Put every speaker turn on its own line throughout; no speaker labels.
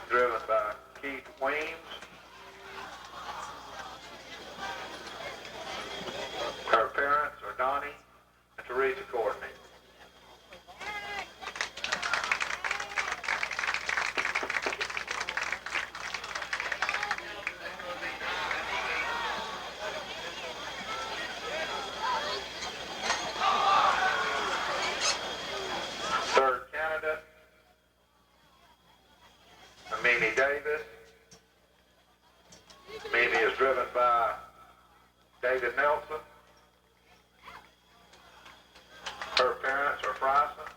driven by Keith Weems. Her parents are Donnie and Teresa Courtney. Third candidate, Mimi Davis. Mimi is driven by David Nelson. Her parents are Bryson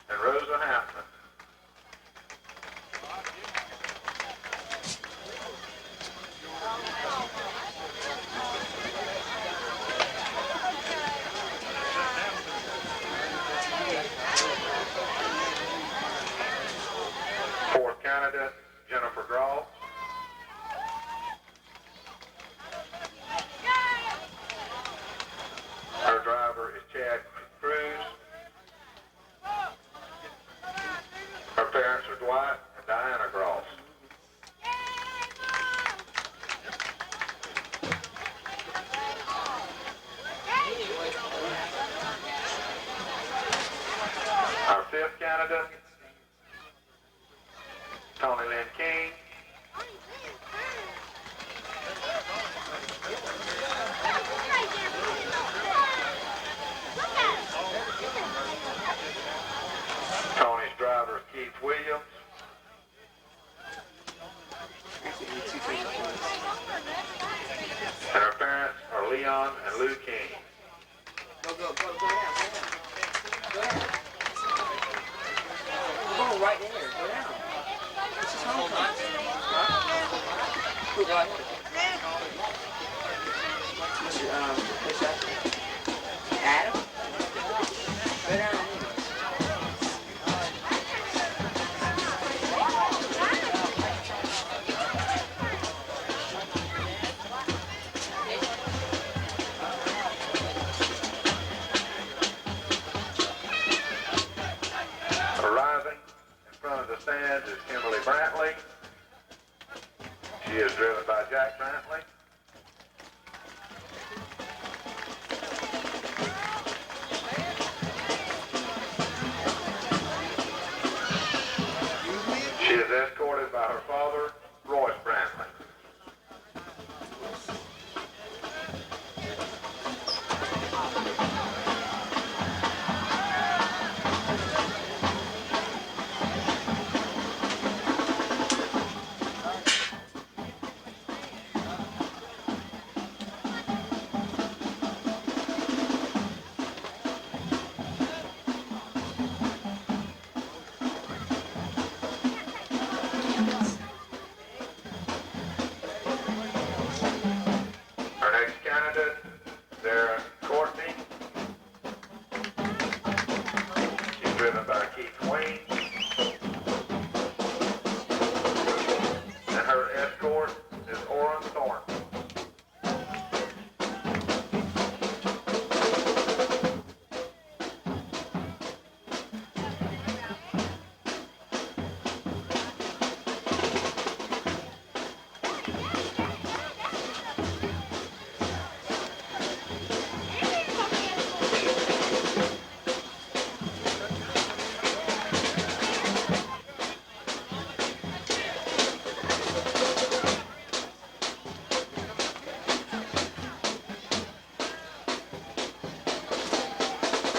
and Rosa Hampton. Fourth candidate, Jennifer Gross. Her driver is Chad Cruz. Her parents are Dwight and Diana Gross. Our fifth candidate, Tony Lynn King. Tony's driver is Keith Williams. And her parents are Leon and Lou King.
Go down. Go right there. Go down. This is homecoming. Go right here. Adam? Go down.
Arriving in front of the stands is Kimberly Brantley. She is driven by Jack Brantley. She is escorted by her father, Royce Brantley. Our next candidate, Sarah Courtney. She's driven by Keith Weems. And her escort is Orrin Thornton.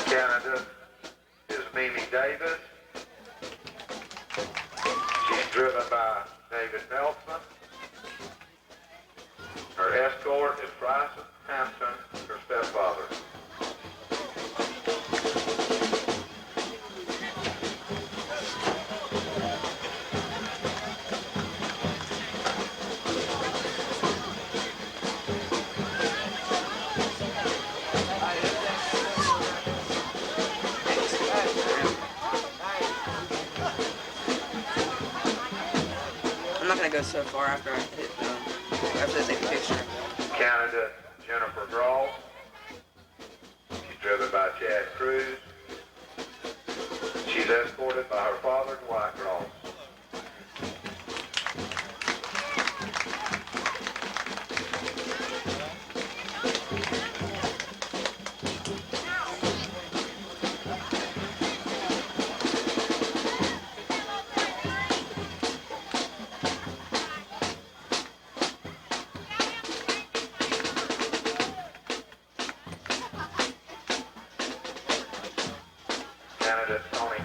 Candidate is Mimi Davis. She's driven by David Nelson. Her escort is Bryson Hampton, her stepfather.
I'm not gonna go so far after I hit after I take a picture.
Candidate Jennifer Gross. She's driven by Chad Cruz. She's escorted by her father, Dwight Gross.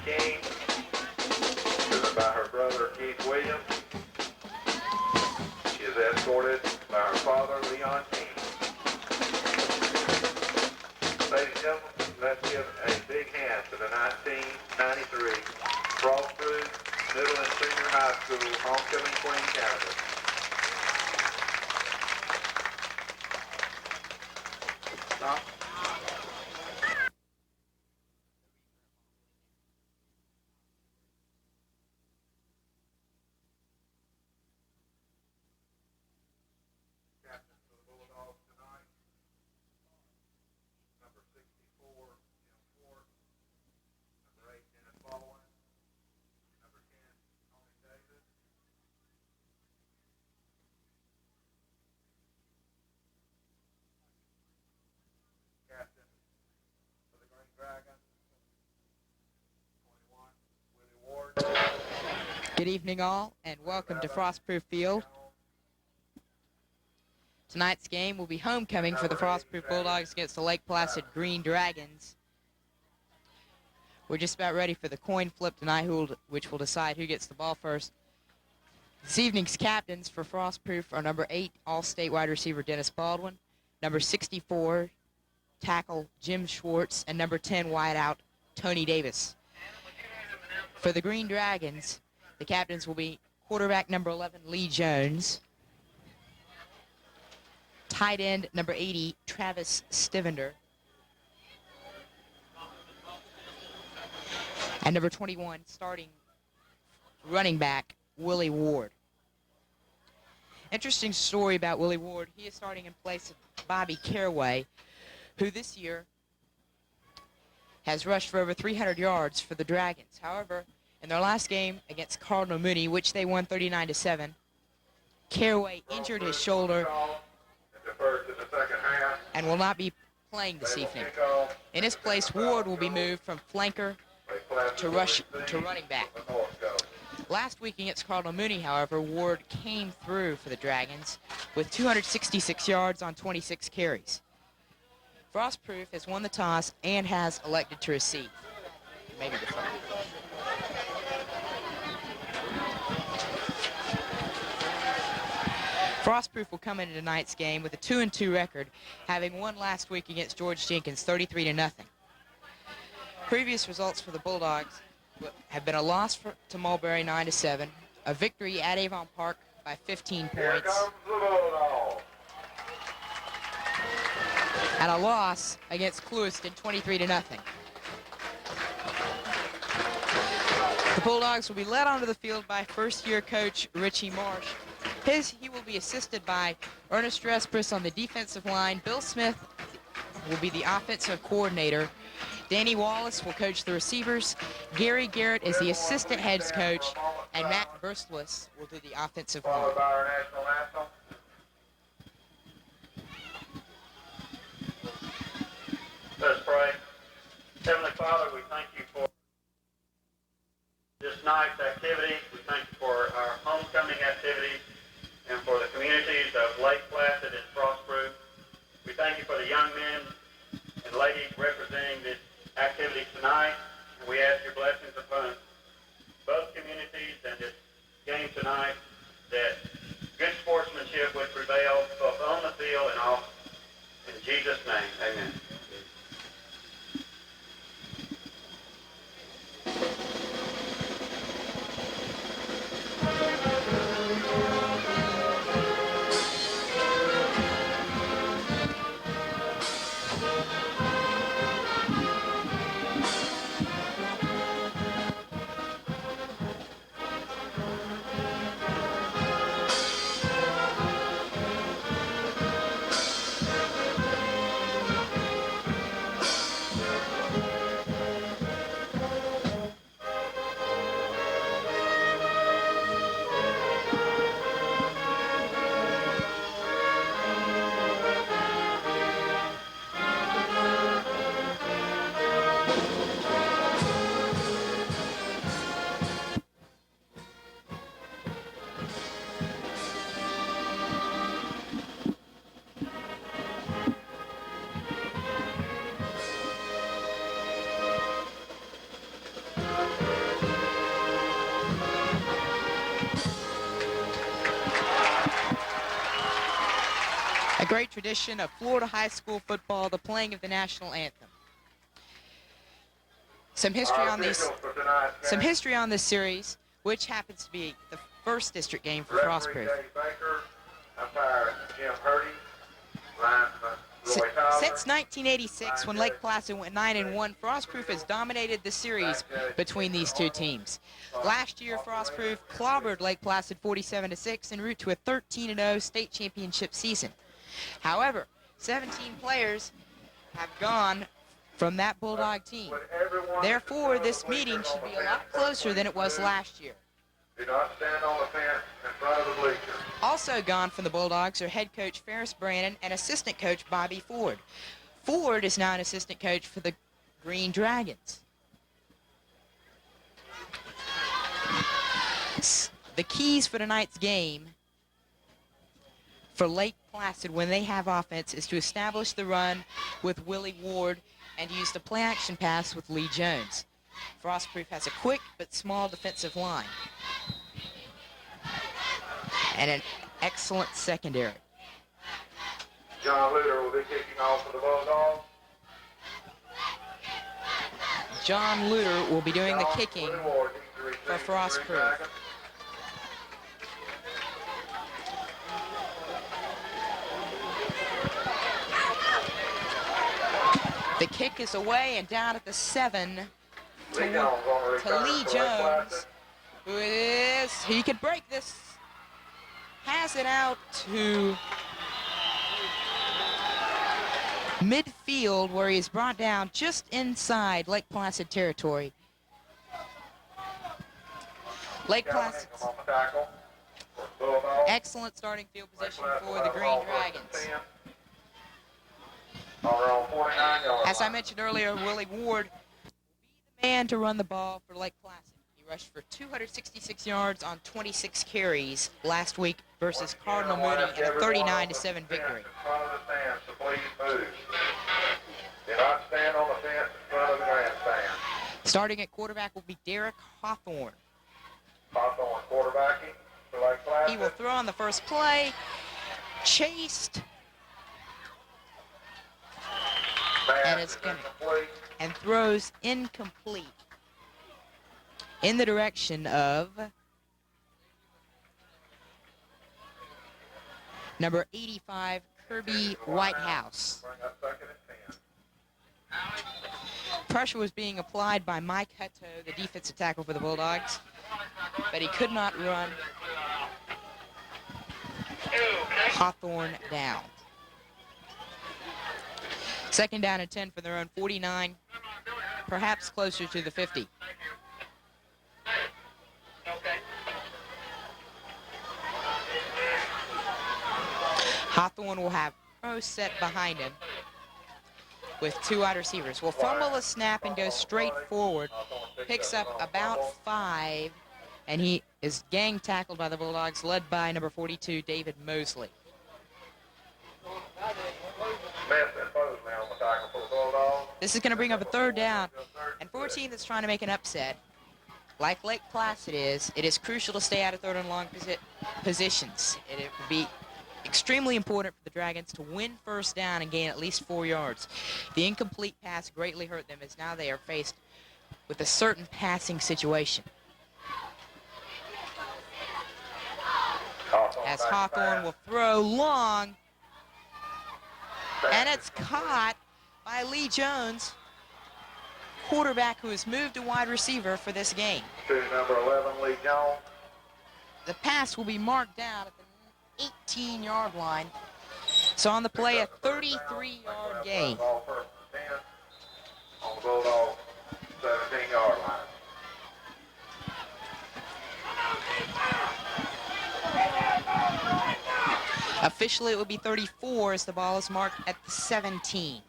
King, driven by her brother Keith Williams. She is escorted by her father Leon King. Ladies and gentlemen, let's give a big hand to the 1993 Frostproof Middle and Senior High School Homecoming Queen candidate.
Stop.
Captain for the Bulldogs tonight, number 64, Jim Ford, number 8, Dennis Baldwin, number 10, Tony Davis, captain for the Green Dragons, 21, Willie Ward.
Good evening all, and welcome to Frostproof Field. Tonight's game will be homecoming for the Frostproof Bulldogs against the Lake Placid Green Dragons. We're just about ready for the coin flip tonight, which will decide who gets the ball first. This evening's captains for Frostproof are number 8 All-State wide receiver Dennis Baldwin, number 64 tackle Jim Schwartz, and number 10 wideout Tony Davis. For the Green Dragons, the captains will be quarterback number 11 Lee Jones, tight end number 80 Travis Stivender, and number 21 starting running back Willie Ward. Interesting story about Willie Ward. He is starting in place of Bobby Caraway, who this year has rushed for over 300 yards for the Dragons. However, in their last game against Cardinal Mooney, which they won 39-7, Caraway injured his shoulder and will not be playing this evening. In his place, Ward will be moved from flanker to running back. Last week against Cardinal Mooney, however, Ward came through for the Dragons with 266 yards on 26 carries. Frostproof has won the toss and has elected to receive. Maybe the front. Frostproof will come into tonight's game with a 2-2 record, having won last week against George Jenkins 33-0. Previous results for the Bulldogs have been a loss to Mulberry 9-7, a victory at Avon Park by 15 points, and a loss against Clewiston 23-0. The Bulldogs will be led onto the field by first-year coach Richie Marsh. He will be assisted by Ernest Respris on the defensive line. Bill Smith will be the offensive coordinator. Danny Wallace will coach the receivers. Gary Garrett is the assistant head coach, and Matt Versluis will do the offensive line.
Let us pray. Heavenly Father, we thank you for this night's activity. We thank you for our homecoming activities and for the communities of Lake Placid and Frostproof. We thank you for the young men and ladies representing this activity tonight, and we ask your blessings upon both communities and this game tonight, that good sportsmanship would prevail both on the field and off. In Jesus' name, amen.
A great tradition of Florida high school football, the playing of the national anthem. Some history on this series, which happens to be the first district game for Frostproof. Since 1986, when Lake Placid went 9-1, Frostproof has dominated the series between these two teams. Last year, Frostproof clobbered Lake Placid 47-6 en route to a 13-0 state championship season. However, 17 players have gone from that Bulldog team. Therefore, this meeting should be a lot closer than it was last year.
Do not stand on the fence in front of the bleachers.
Also gone from the Bulldogs are head coach Ferris Brannon and assistant coach Bobby Ford. Ford is now an assistant coach for the Green Dragons. The keys for tonight's game for Lake Placid when they have offense is to establish the run with Willie Ward and use the play-action pass with Lee Jones. Frostproof has a quick but small defensive line and an excellent secondary.
John Luter will be kicking off for the Bulldogs.
John Luter will be doing the kicking for Frostproof. The kick is away and down at the 7 to Lee Jones, he could break this, has it out to midfield where he is brought down just inside Lake Placid territory. Lake Placid, excellent starting field position for the Green Dragons. As I mentioned earlier, Willie Ward will be the man to run the ball for Lake Placid. He rushed for 266 yards on 26 carries last week versus Cardinal Mooney in a 39-7 victory. Starting at quarterback will be Derek Hawthorne.
Hawthorne quarterbacking for Lake Placid.
He will throw on the first play, chased, and it's going and throws incomplete in the direction of number 85, Kirby Whitehouse. Pressure was being applied by Mike Hutto, the defensive tackle for the Bulldogs, but he could not run Hawthorne down. Second down and 10 for their own 49, perhaps closer to the 50. Hawthorne will have pro set behind him with two wide receivers. Will fumble the snap and go straight forward, picks up about 5, and he is gang tackled by the Bulldogs, led by number 42, David Mosley. This is going to bring up a third down, and for a team that's trying to make an upset, like Lake Placid is, it is crucial to stay out of third and long positions. It would be extremely important for the Dragons to win first down and gain at least 4 yards. The incomplete pass greatly hurt them as now they are faced with a certain passing situation. As Hawthorne will throw long, and it's caught by Lee Jones, quarterback who has moved to wide receiver for this game.
To number 11, Lee Jones.
The pass will be marked down at the 18-yard line. So on the play, a 33-yard gain.
On the Bulldog 17-yard line.
Officially, it will be 34 as the ball is marked at the 17.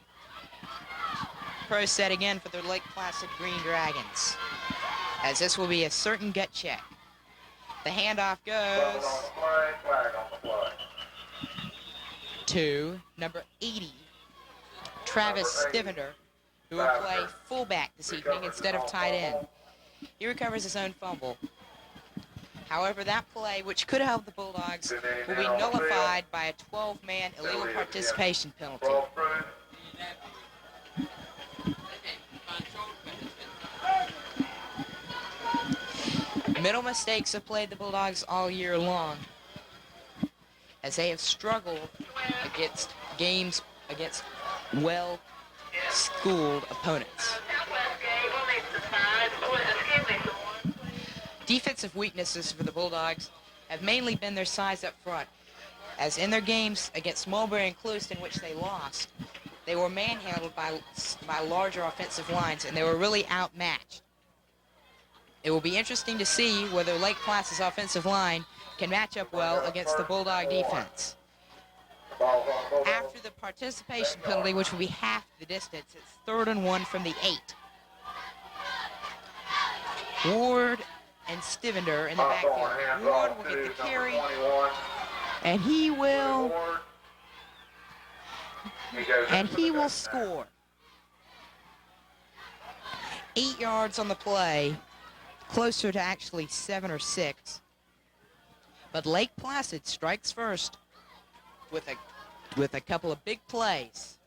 Pro set again for the Lake Placid Green Dragons, as this will be a certain gut check. The handoff goes to number 80, Travis Stivender, who will play fullback this evening instead of tight end. He recovers his own fumble. However, that play, which could help the Bulldogs, will be nullified by a 12-man illegal participation penalty.
Cross through.
Middle mistakes have played the Bulldogs all year long, as they have struggled against games against well-schooled opponents. Defensive weaknesses for the Bulldogs have mainly been their size up front, as in their games against Mulberry and Clust, in which they lost, they were manhandled by larger offensive lines, and they were really outmatched. It will be interesting to see whether Lake Placid's offensive line can match up well against the Bulldog defense. After the participation penalty, which will be half the distance, it's 3rd and 1 from the 8. Ward and Stivender in the backfield. Ward will get the carry, and he will score. 8 yards on the play, closer to actually 7 or 6. But Lake Placid strikes first with a couple of big plays.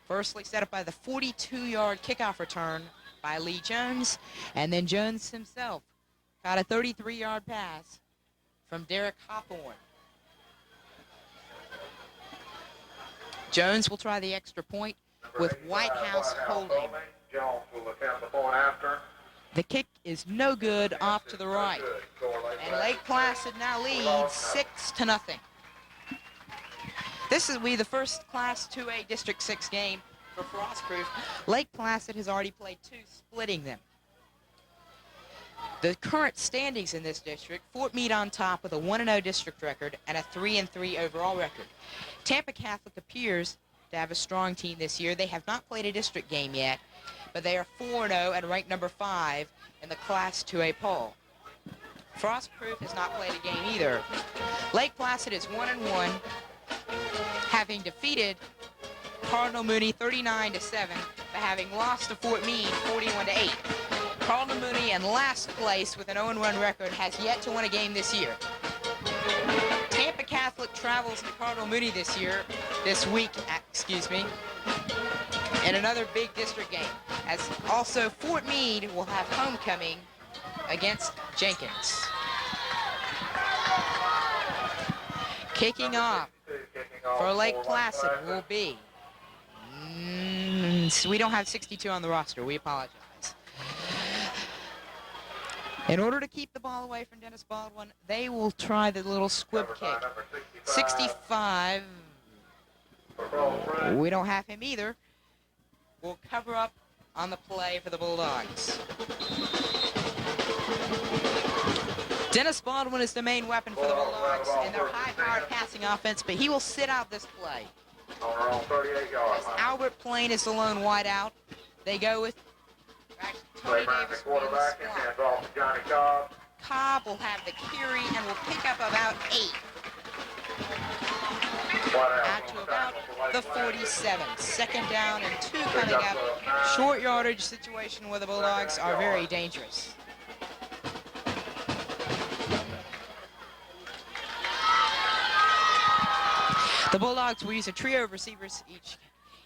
Firstly, set up by the 42-yard kickoff return by Lee Jones, and then Jones himself got a 33-yard pass from Derek Hawthorne. Jones will try the extra point with Whitehouse holding.
Jones will attempt the point after.
The kick is no good, off to the right. And Lake Placid now leads 6-0. This will be the first Class 2A District 6 game for Frostproof. Lake Placid has already played 2, splitting them. The current standings in this district, Fort Meade on top with a 1-0 district record and a 3-3 overall record. Tampa Catholic appears to have a strong team this year. They have not played a district game yet, but they are 4-0 and ranked number 5 in the Class 2A poll. Frostproof has not played a game either. Lake Placid is 1-1, having defeated Cardinal Mooney 39-7, but having lost to Fort Meade 41-8. Cardinal Mooney in last place with an 0-1 record has yet to win a game this year. Tampa Catholic travels to Cardinal Mooney this week, in another big district game, as also Fort Meade will have homecoming against Jenkins. Kicking off for Lake Placid will be, so we don't have 62 on the roster, we apologize. In order to keep the ball away from Dennis Baldwin, they will try the little squib kick. 65, we don't have him either. Will cover up on the play for the Bulldogs. Dennis Baldwin is the main weapon for the Bulldogs in their high-powered passing offense, but he will sit out this play. As Albert Plain is the lone wideout, they go with Tony Davis will be in the slot. Cobb will have the carry and will pick up about 8. Out to about the 47. 2nd down and 2 coming up. Short yardage situation where the Bulldogs are very dangerous. The Bulldogs will use a trio of receivers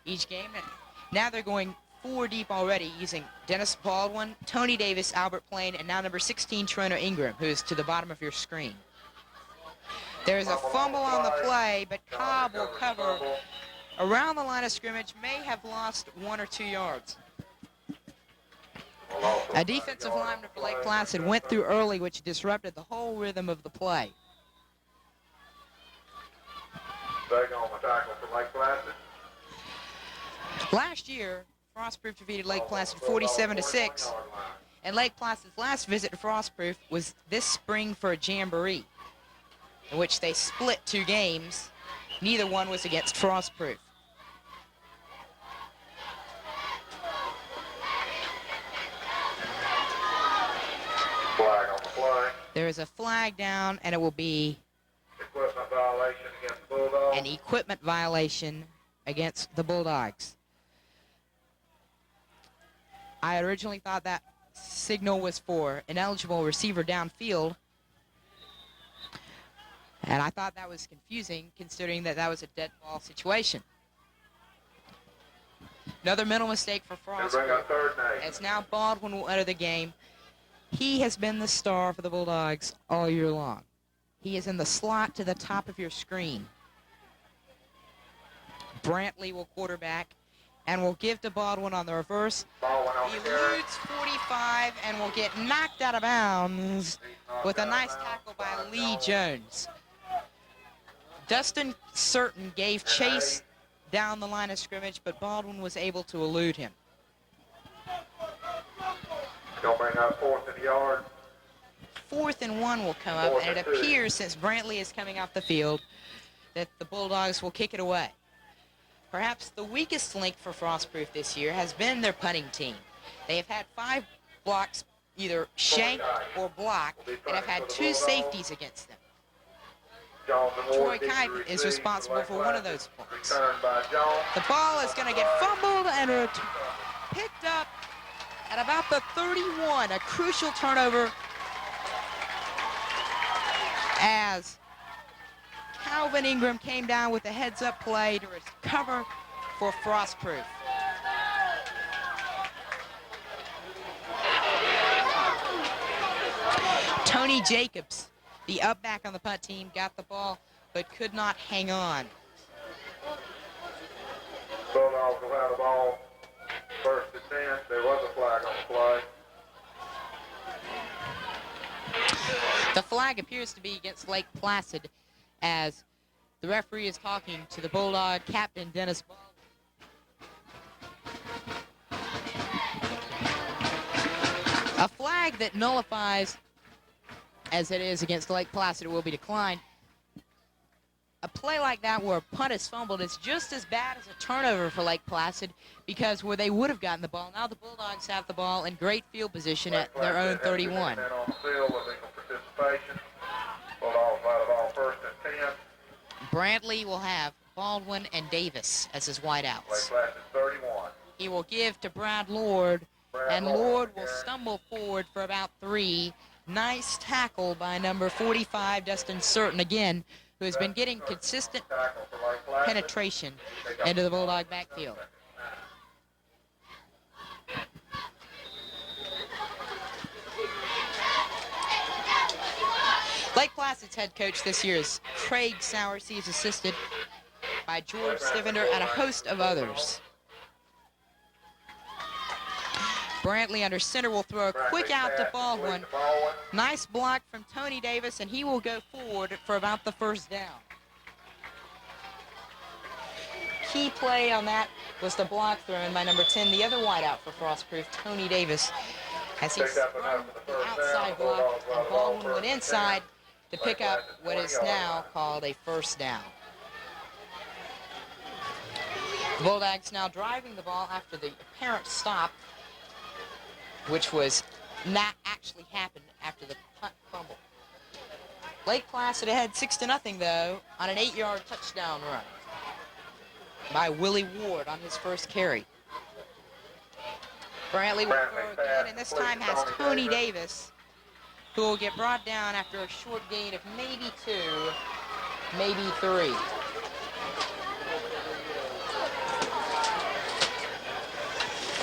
each game. And now they're going 4 deep already, using Dennis Baldwin, Tony Davis, Albert Plain, and now number 16, Trono Ingram, who is to the bottom of your screen. There is a fumble on the play, but Cobb will cover around the line of scrimmage, may have lost 1 or 2 yards. A defensive lineman for Lake Placid went through early, which disrupted the whole rhythm of the play.
Second on the tackle for Lake Placid.
Last year, Frostproof defeated Lake Placid 47-6, and Lake Placid's last visit to Frostproof was this spring for a jamboree, in which they split 2 games. Neither one was against Frostproof.
Flag on the play.
There is a flag down, and it will be
Equipment violation against the Bulldogs.
an equipment violation against the Bulldogs. I originally thought that signal was for ineligible receiver downfield, And I thought that was confusing, considering that that was a dead ball situation. Another mental mistake for
They'll
Frost.
bring up third and 8.
As now Baldwin will enter the game. He has been the star for the Bulldogs all year long. He is in the slot to the top of your screen. Brantley will quarterback and will give to Baldwin on the reverse.
Ball went on
He
the carry.
eludes 45 and will get knocked out of bounds with a nice tackle by Lee Jones. Dustin Certain gave chase down the line of scrimmage, but Baldwin was able to elude him.
Gonna bring up 4th and yard.
4th and 1 will come up, and it appears, since Brantley is coming off the field, that the Bulldogs will kick it away. Perhaps the weakest link for Frostproof this year has been their punting team. They have had 5 blocks, either shanked or blocked, and have had 2 safeties against them. Troy Kite is responsible for one of those points. The ball is going to get fumbled and picked up at about the 31, a crucial turnover as Calvin Ingram came down with a heads-up play to recover for Frostproof. Tony Jacobs, the up back on the punt team, got the ball but could not hang on.
Bulldogs will have the ball. 1st and 10. There was a flag on the play.
The flag appears to be against Lake Placid as the referee is talking to the Bulldog captain, Dennis Baldwin. A flag that nullifies, as it is against Lake Placid, will be declined. A play like that where a punt is fumbled is just as bad as a turnover for Lake Placid, because where they would have gotten the ball, now the Bulldogs have the ball in great field position at their own 31.
On the field with legal participation. Bulldogs will have the ball 1st and 10.
Brantley will have Baldwin and Davis as his wideouts.
Lake Placid 31.
He will give to Brad Lord, and Lord will stumble forward for about 3. Nice tackle by number 45, Dustin Certain, again, who has been getting consistent penetration into the Bulldog backfield. Lake Placid's head coach this year is Craig Sowers. He is assisted by George Stivender and a host of others. Brantley under center will throw a quick out to Baldwin. Nice block from Tony Davis, and he will go forward for about the 1st down. Key play on that was the block thrown by number 10, the other wideout for Frostproof, Tony Davis, as he sprung the outside block, and Baldwin went inside to pick up what is now called a 1st down. The Bulldogs now driving the ball after the apparent stop, which was not actually happened after the punt fumble. Lake Placid ahead 6-0 though on an 8-yard touchdown run by Willie Ward on his first carry. Brantley will throw again, and this time has Tony Davis, who will get brought down after a short gain of maybe 2, maybe 3.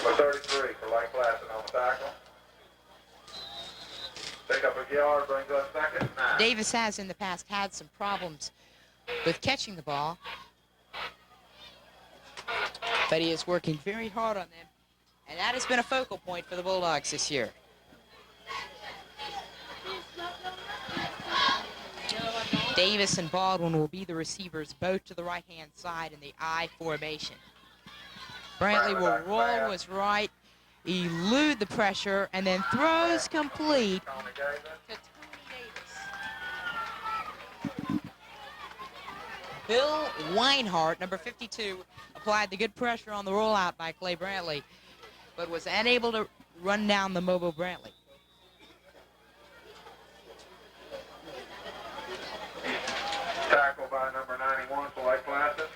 Number 33 for Lake Placid on the tackle. Pick up a yard, brings up 2nd and 9.
Davis has in the past had some problems with catching the ball, but he is working very hard on them, and that has been a focal point for the Bulldogs this year. Davis and Baldwin will be the receivers, both to the right-hand side in the I formation. Brantley will roll to his right, elude the pressure, and then throws complete to Tony Davis. Bill Weinhardt, number 52, applied the good pressure on the rollout by Clay Brantley, but was unable to run down the mobile Brantley.
Tackle by number 91 for Lake Placid.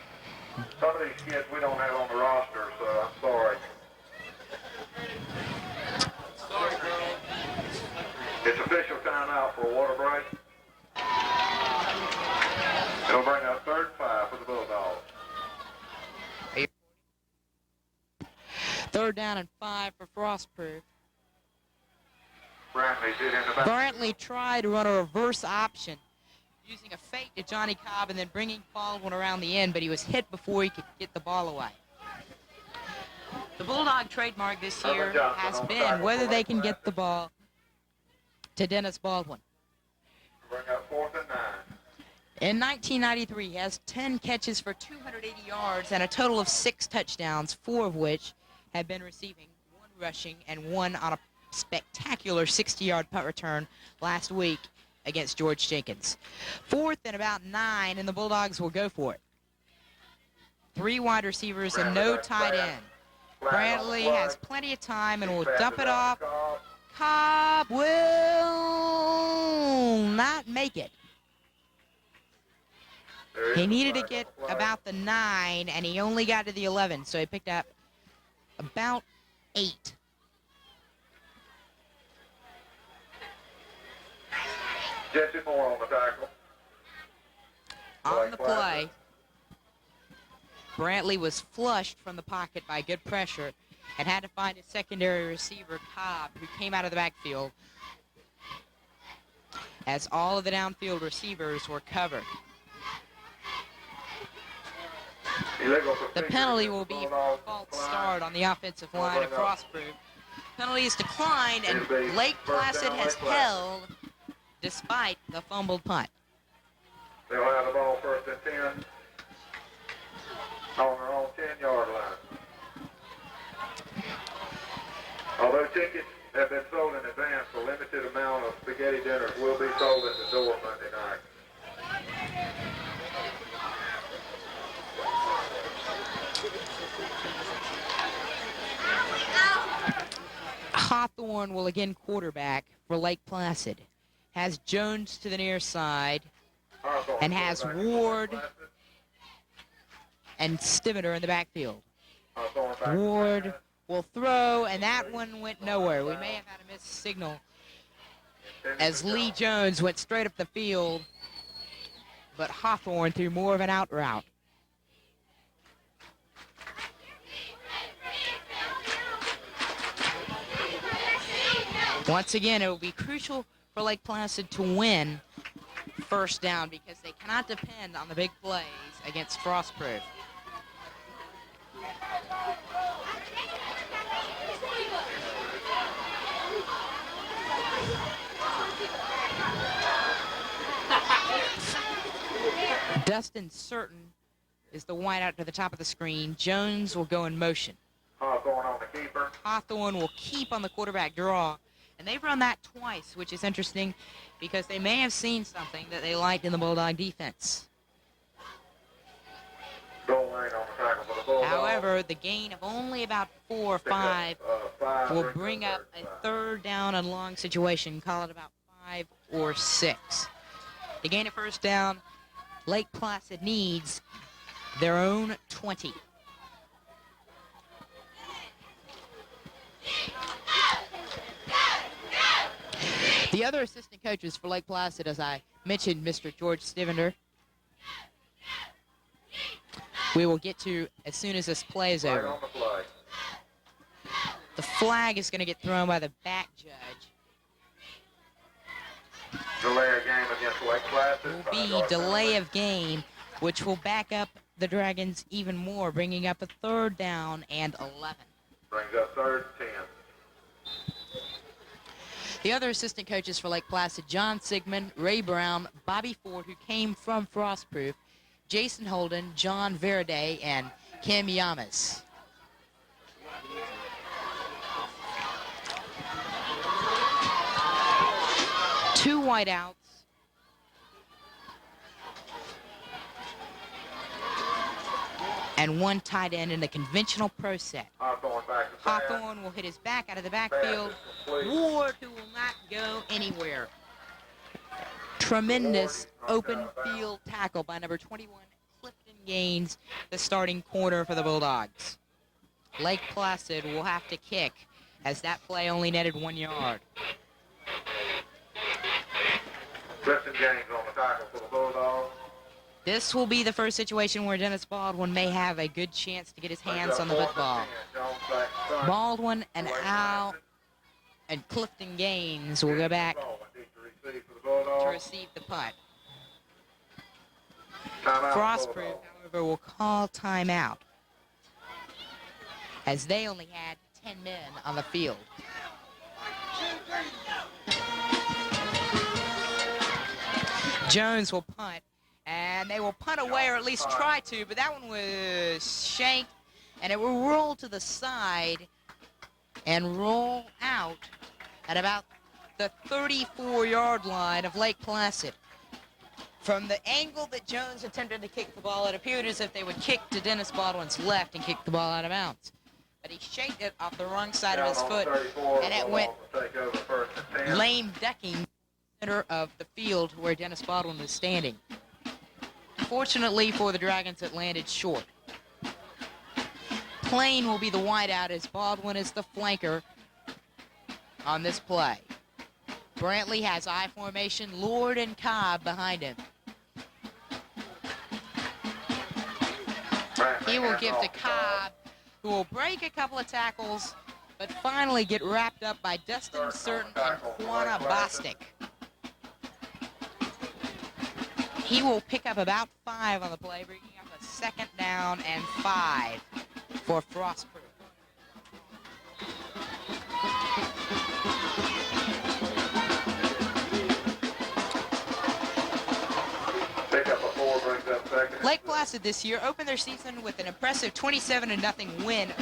Some of these kids we don't have on the roster, so I'm sorry. It's official timeout for a water break.
3rd down and 5 for Frostproof.
Brantley's hit in the back.
Brantley tried to run a reverse option, using a fake to Johnny Cobb and then bringing Baldwin around the end, but he was hit before he could get the ball away. The Bulldog trademark this year has been whether they can get the ball to Dennis Baldwin.
Bring up 4th and 9.
In 1993, he has 10 catches for 280 yards and a total of 6 touchdowns, 4 of which have been receiving, 1 rushing, and 1 on a spectacular 60-yard punt return last week against George Jenkins. 4th and about 9, and the Bulldogs will go for it. 3 wide receivers and no tight end. Brantley has plenty of time and will dump it off. Cobb will not make it. He needed to get about the 9, and he only got to the 11, so he picked up about 8.
Jesse Moore on the tackle.
On the play, Brantley was flushed from the pocket by good pressure and had to find his secondary receiver, Cobb, who came out of the backfield as all of the downfield receivers were covered. The penalty will be for a false start on the offensive line of Frostproof. Penalty is declined, and Lake Placid has held despite the fumbled punt.
They'll have the ball 1st and 10 on their own 10-yard line. Although tickets have been sold in advance, a limited amount of spaghetti dinners will be sold at the door Monday night.
Hawthorne will again quarterback for Lake Placid. Has Jones to the near side and has Ward and Stivender in the backfield. Ward will throw, and that one went nowhere. We may have had a missed signal as Lee Jones went straight up the field, but Hawthorne threw more of an out route. Once again, it will be crucial for Lake Placid to win 1st down because they cannot depend on the big plays against Frostproof. Dustin Certain is the wideout to the top of the screen. Jones will go in motion.
Hawthorne on the keeper.
Hawthorne will keep on the quarterback draw. And they've run that twice, which is interesting because they may have seen something that they liked in the Bulldog defense.
Goal line on the tackle for the Bulldogs.
However, the gain of only about 4 or 5 will bring up a 3rd down and long situation. Call it about 5 or 6. To gain a 1st down, Lake Placid needs their own 20. The other assistant coaches for Lake Placid, as I mentioned, Mr. George Stivender, we will get to as soon as this play is over.
On the play.
The flag is going to get thrown by the back judge.
Delay of game against Lake Placid.
Will be delay of game, which will back up the Dragons even more, bringing up a 3rd down and 11.
Brings up 3rd and 10.
The other assistant coaches for Lake Placid, John Sigmund, Ray Brown, Bobby Ford, who came from Frostproof, Jason Holden, John Veraday, and Kim Yamas. Two wideouts. And 1 tight end in the conventional pro set. Hawthorne will hit his back out of the backfield. Ward, who will not go anywhere. Tremendous open field tackle by number 21, Clifton Gaines, the starting corner for the Bulldogs. Lake Placid will have to kick as that play only netted 1 yard.
Clifton Gaines on the tackle for the Bulldogs.
This will be the first situation where Dennis Baldwin may have a good chance to get his hands on the football. Baldwin and Al and Clifton Gaines will go back to receive the punt. Frostproof, however, will call timeout, as they only had 10 men on the field. Jones will punt, and they will punt away, or at least try to, but that one was shanked, and it will roll to the side and roll out at about the 34-yard line of Lake Placid. From the angle that Jones attempted to kick the ball, it appeared as if they would kick to Dennis Baldwin's left and kick the ball out of bounds. But he shanked it off the wrong side of his foot, and it went lame ducking center of the field where Dennis Baldwin was standing. Fortunately for the Dragons, it landed short. Plain will be the wideout as Baldwin is the flanker on this play. Brantley has I formation, Lord and Cobb behind him. He will give to Cobb, who will break a couple of tackles, but finally get wrapped up by Dustin Certain and Quanah Bostic. He will pick up about 5 on the play, bringing up a 2nd down and 5 for Frostproof. Lake Placid this year opened their season with an impressive 27-0 win.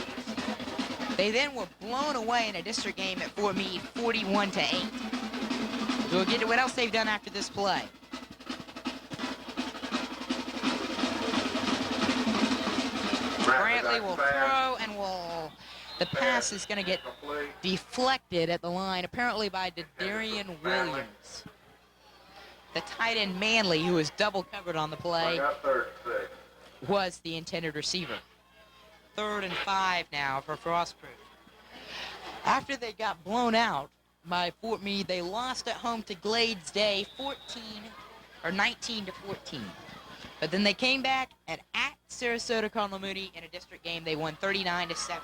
They then were blown away in a district game at Fort Meade, 41-8. We'll get to what else they've done after this play. Brantley will throw, and the pass is going to get deflected at the line, apparently by Darian Williams. The tight end Manley, who was double covered on the play, was the intended receiver. 3rd and 5 now for Frostproof. After they got blown out by Fort Meade, they lost at home to Glades Day 19-14. But then they came back, and at Sarasota Cardinal Mooney in a district game, they won 39-7.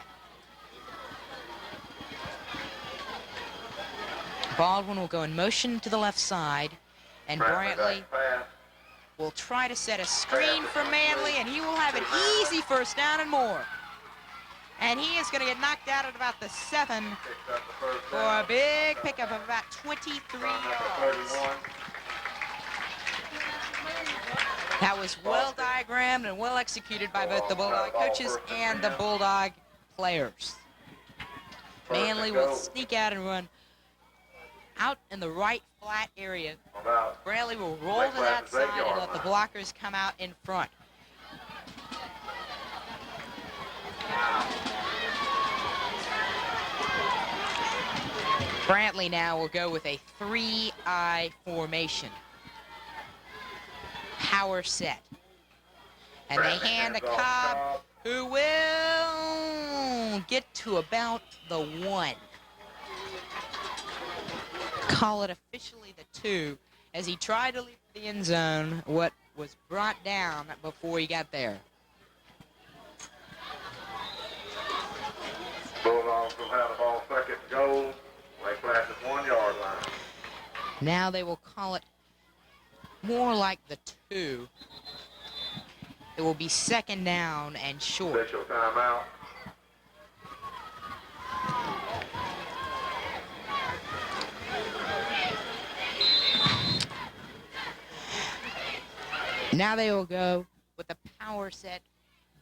Baldwin will go in motion to the left side, and Brantley will try to set a screen for Manley, and he will have an easy 1st down and more. And he is going to get knocked out at about the 7 for a big pickup of about 23 yards. That was well diagrammed and well executed by both the Bulldog coaches and the Bulldog players. Manley will sneak out and run out in the right flat area. Brantley will roll to that side and let the blockers come out in front. Brantley now will go with a 3-eye formation. Power set. And they hand to Cobb, who will get to about the 1. Call it officially the 2, as he tried to leave the end zone, what was brought down before he got there.
Bulldogs will have the ball 2nd and goal. Lake Placid 1-yard line.
Now they will call it more like the 2. It will be 2nd down and short.
Official timeout.
Now they will go with the power set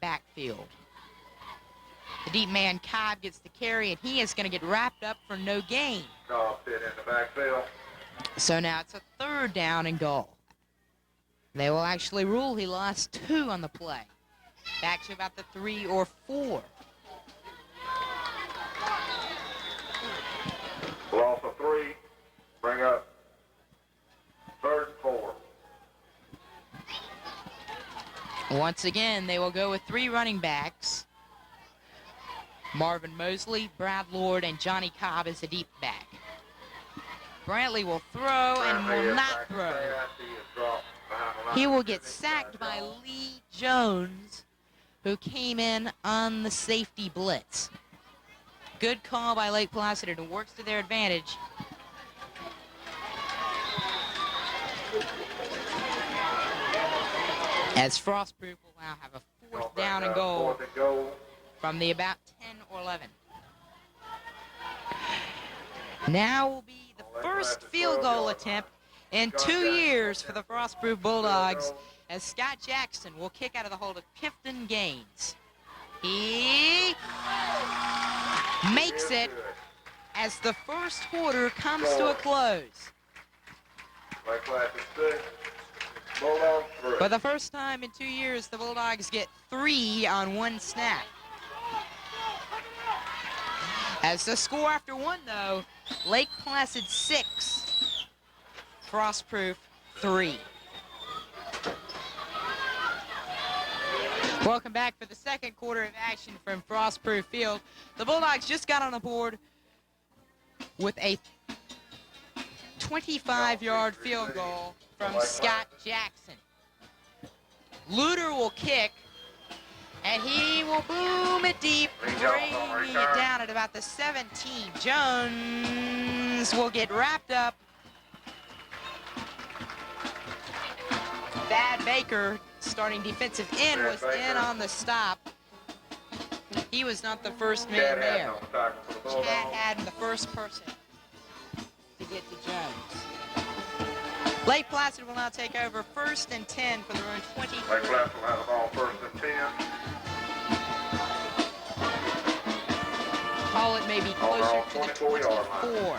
backfield. The deep man Cobb gets the carry, and he is going to get wrapped up for no gain.
Cobb fit in the backfield.
So now it's a 3rd down and goal. They will actually rule he lost 2 on the play. Back to about the 3 or 4.
Loss of 3. Bring up 3rd and 4.
Once again, they will go with 3 running backs. Marvin Mosley, Brad Lord, and Johnny Cobb as the deep back. Brantley will throw and will not throw. He will get sacked by Lee Jones, who came in on the safety blitz. Good call by Lake Placid, and it works to their advantage. As Frostproof will now have a fourth down and goal from the about 10 or 11. Now will be the first field goal attempt in 2 years for the Frostproof Bulldogs, as Scott Jackson will kick out of the hold of Pifton Gaines. He makes it as the first quarter comes to a close. For the first time in 2 years, the Bulldogs get 3 on one snap. As the score after 1, though, Lake Placid 6, Frostproof 3. Welcome back for the second quarter of action from Frostproof Field. The Bulldogs just got on the board with a 25-yard field goal from Scott Jackson. Luter will kick, and he will boom it deep, bringing it down at about the 17. Jones will get wrapped up. Thad Baker, starting defensive end, was in on the stop. He was not the first man there. Chad Haddon, the first person to get to Jones. Lake Placid will now take over 1st and 10 for their own 20.
Lake Placid will have the ball 1st and 10.
Call it maybe closer to the 24.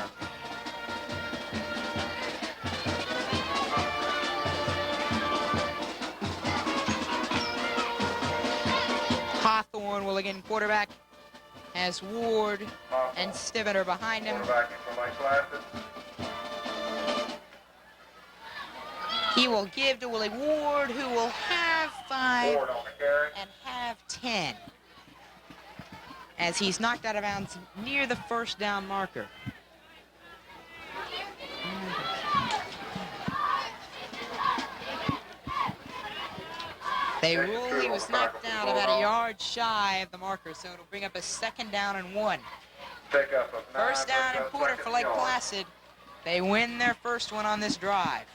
Hawthorne will again quarterback, as Ward and Stiven are behind him. He will give to Willie Ward, who will have 5 and have 10, as he's knocked out of bounds near the first down marker. They rule he was knocked out about a yard shy of the marker, so it'll bring up a 2nd down and 1. First down and quarter for Lake Placid. They win their first one on this drive.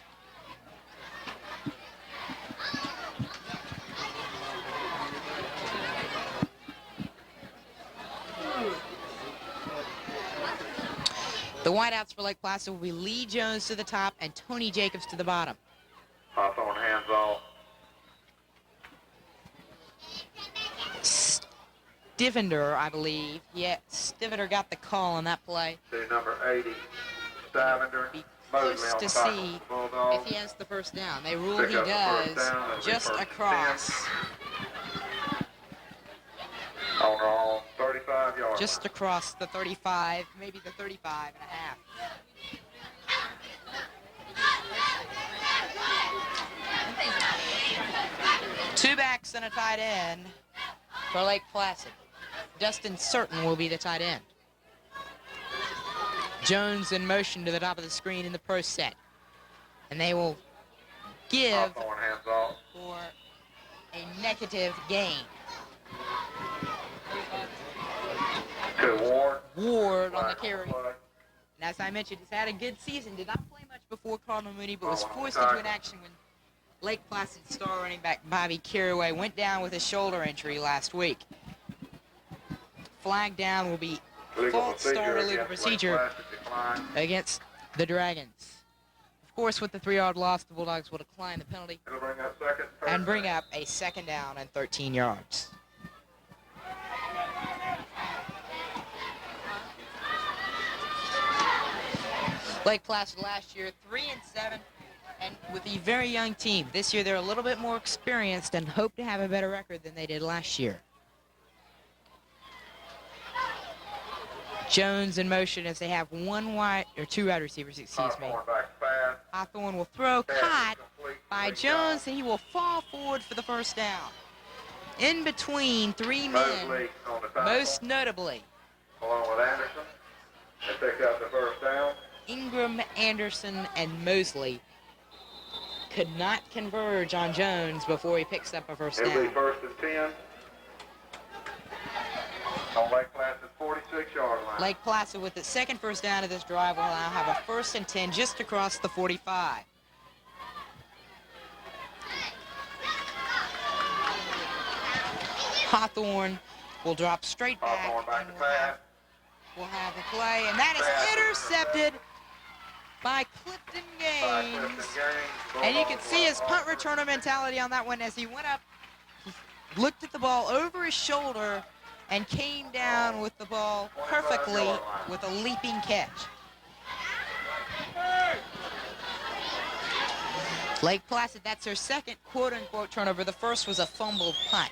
The wideouts for Lake Placid will be Lee Jones to the top and Tony Jacobs to the bottom.
Hawthorne hands off.
Stivender, I believe. Yeah, Stivender got the call on that play.
To number 80, Stivender.
Be close to see if he has the first down. They rule he does, just across.
On all 35 yards.
Just across the 35, maybe the 35 and a half. Two backs and a tight end for Lake Placid. Dustin Certain will be the tight end. Jones in motion to the top of the screen in the pro set. And they will give for a negative gain.
To Ward.
Ward on the carry. And as I mentioned, he's had a good season. Did not play much before Cardinal Mooney, but was forced into an action when Lake Placid star running back Bobby Carraway went down with a shoulder injury last week. Flag down will be false start or legal procedure against the Dragons. Of course, with the 3-yard loss, the Bulldogs will decline the penalty and bring up a 2nd down and 13 yards. Lake Placid last year, 3-7, and with a very young team. This year, they're a little bit more experienced and hope to have a better record than they did last year. Jones in motion as they have two wide receivers, excuse me. Hawthorne will throw, caught by Jones, and he will fall forward for the first down. In between 3 men, most notably,
along with Anderson, they pick up the first down.
Ingram, Anderson, and Mosley could not converge on Jones before he picks up a first
It'll be
down.
first and 10. On Lake Placid's 46-yard line.
Lake Placid with its second first down of this drive will now have a first and 10 just across the 45. Hawthorne will drop straight back.
Hawthorne back
and
to
we'll
pass.
have the play, and that is intercepted by Clifton Gaines. And you can see his punt returner mentality on that one as he went up, looked at the ball over his shoulder, and came down with the ball perfectly with a leaping catch. Lake Placid, that's their second quote-unquote turnover. The first was a fumbled punt.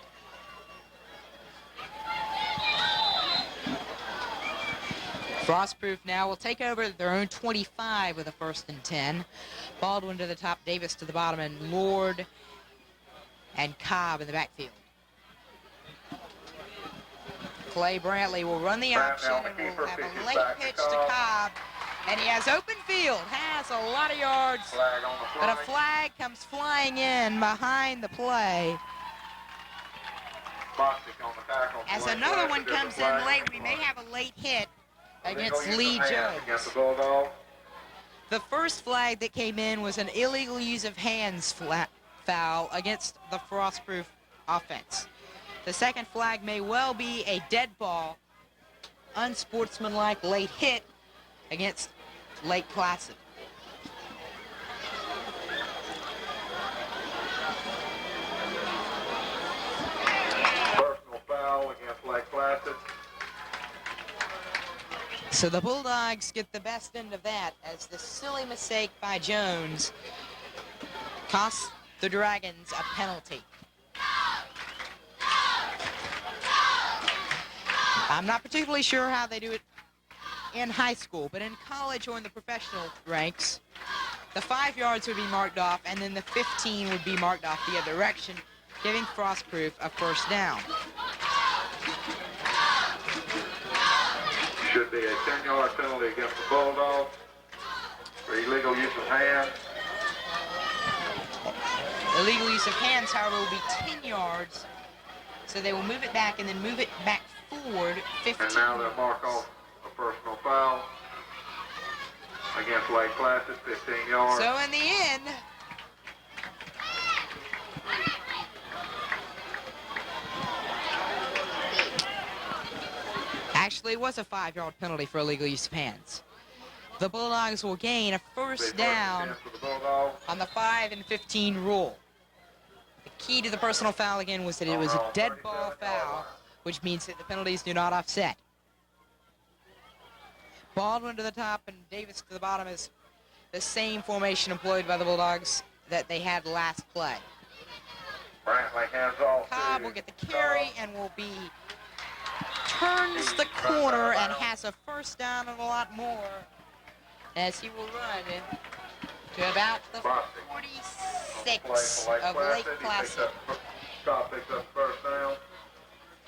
Frostproof now will take over their own 25 with a first and 10. Baldwin to the top, Davis to the bottom, and Lord and Cobb in the backfield. Clay Brantley will run the option and will have a late pitch to Cobb. And he has open field, has a lot of yards, but a flag comes flying in behind the play. As another one comes in late, we may have a late hit against Lee Jones. The first flag that came in was an illegal use of hands foul against the Frostproof offense. The second flag may well be a dead ball, unsportsmanlike late hit against Lake Placid.
Personal foul against Lake Placid.
So the Bulldogs get the best end of that as the silly mistake by Jones costs the Dragons a penalty. I'm not particularly sure how they do it in high school, but in college or in the professional ranks, the 5 yards would be marked off, and then the 15 would be marked off the other direction, giving Frostproof a first down.
Should be a 10-yard penalty against the Bulldogs for illegal use of hands.
Illegal use of hands, however, will be 10 yards, so they will move it back and then move it back forward 15.
And now they'll mark off a personal foul against Lake Placid, 15 yards.
So in the end, actually it was a 5-yard penalty for illegal use of hands. The Bulldogs will gain a first down on the 5 and 15 rule. The key to the personal foul again was that it was a dead ball foul, which means that the penalties do not offset. Baldwin to the top and Davis to the bottom is the same formation employed by the Bulldogs that they had last play.
Brantley hands off.
Cobb will get the carry and will be turns the corner and has a first down and a lot more as he will run to about the 46 of Lake Placid.
Cobb picks up first down.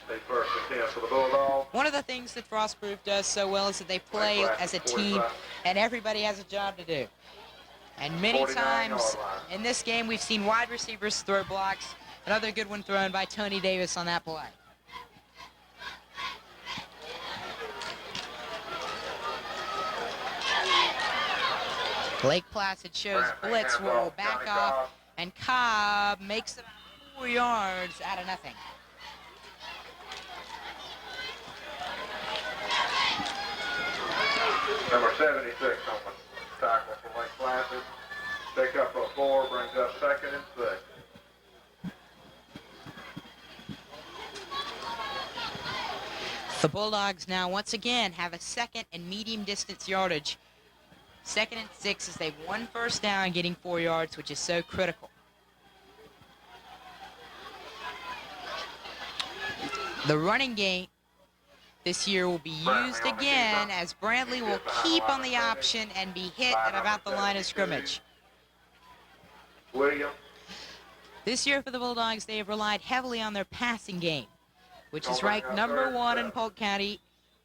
They first and 10 for the Bulldogs.
One of the things that Frostproof does so well is that they play as a team and everybody has a job to do. And many times in this game we've seen wide receivers throw blocks. Another good one thrown by Tony Davis on that play. Lake Placid shows blitz will back off, and Cobb makes about 4 yards out of nothing.
Number 76 on the tackle for Lake Placid. Pick up a 4, brings up second and 6.
The Bulldogs now once again have a second and medium distance yardage. 2nd and 6 as they've won first down, getting 4 yards, which is so critical. The running game this year will be used again as Brantley will keep on the option and be hit at about the line of scrimmage.
Williams.
This year for the Bulldogs, they have relied heavily on their passing game, which is ranked #1 in Polk County,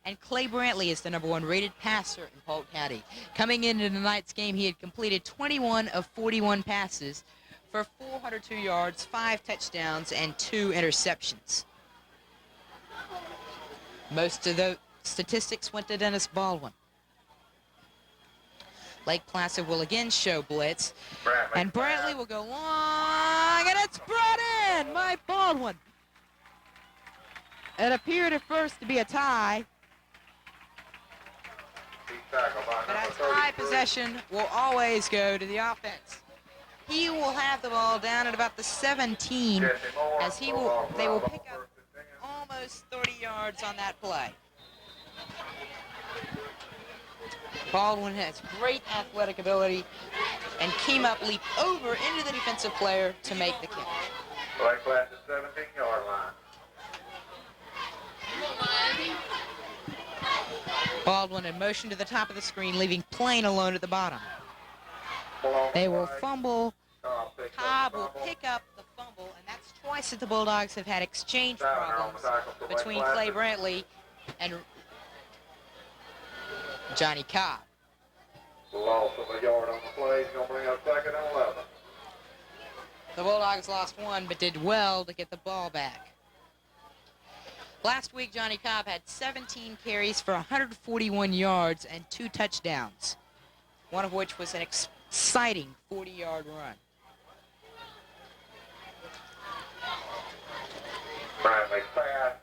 and Clay Brantley is the #1 rated passer in Polk County. Coming into tonight's game, he had completed 21 of 41 passes for 402 yards, 5 touchdowns, and 2 interceptions. Most of the statistics went to Dennis Baldwin. Lake Placid will again show blitz, and Brantley will go long, and it's brought in by Baldwin. It appeared at first to be a tie, but a tie possession will always go to the offense. He will have the ball down at about the 17, as they will pick up almost 30 yards on that play. Baldwin has great athletic ability and came up, leaped over into the defensive player to make the catch.
Lake Placid 17-yard line.
Baldwin in motion to the top of the screen, leaving Plain alone at the bottom. They will fumble. Cobb will pick up the fumble, and that's twice that the Bulldogs have had exchange problems between Clay Brantley and Johnny Cobb.
Loss of a yard on the play. He's going to bring up 2nd and 11.
The Bulldogs lost 1, but did well to get the ball back. Last week, Johnny Cobb had 17 carries for 141 yards and 2 touchdowns, one of which was an exciting 40-yard run.
Brantley pass.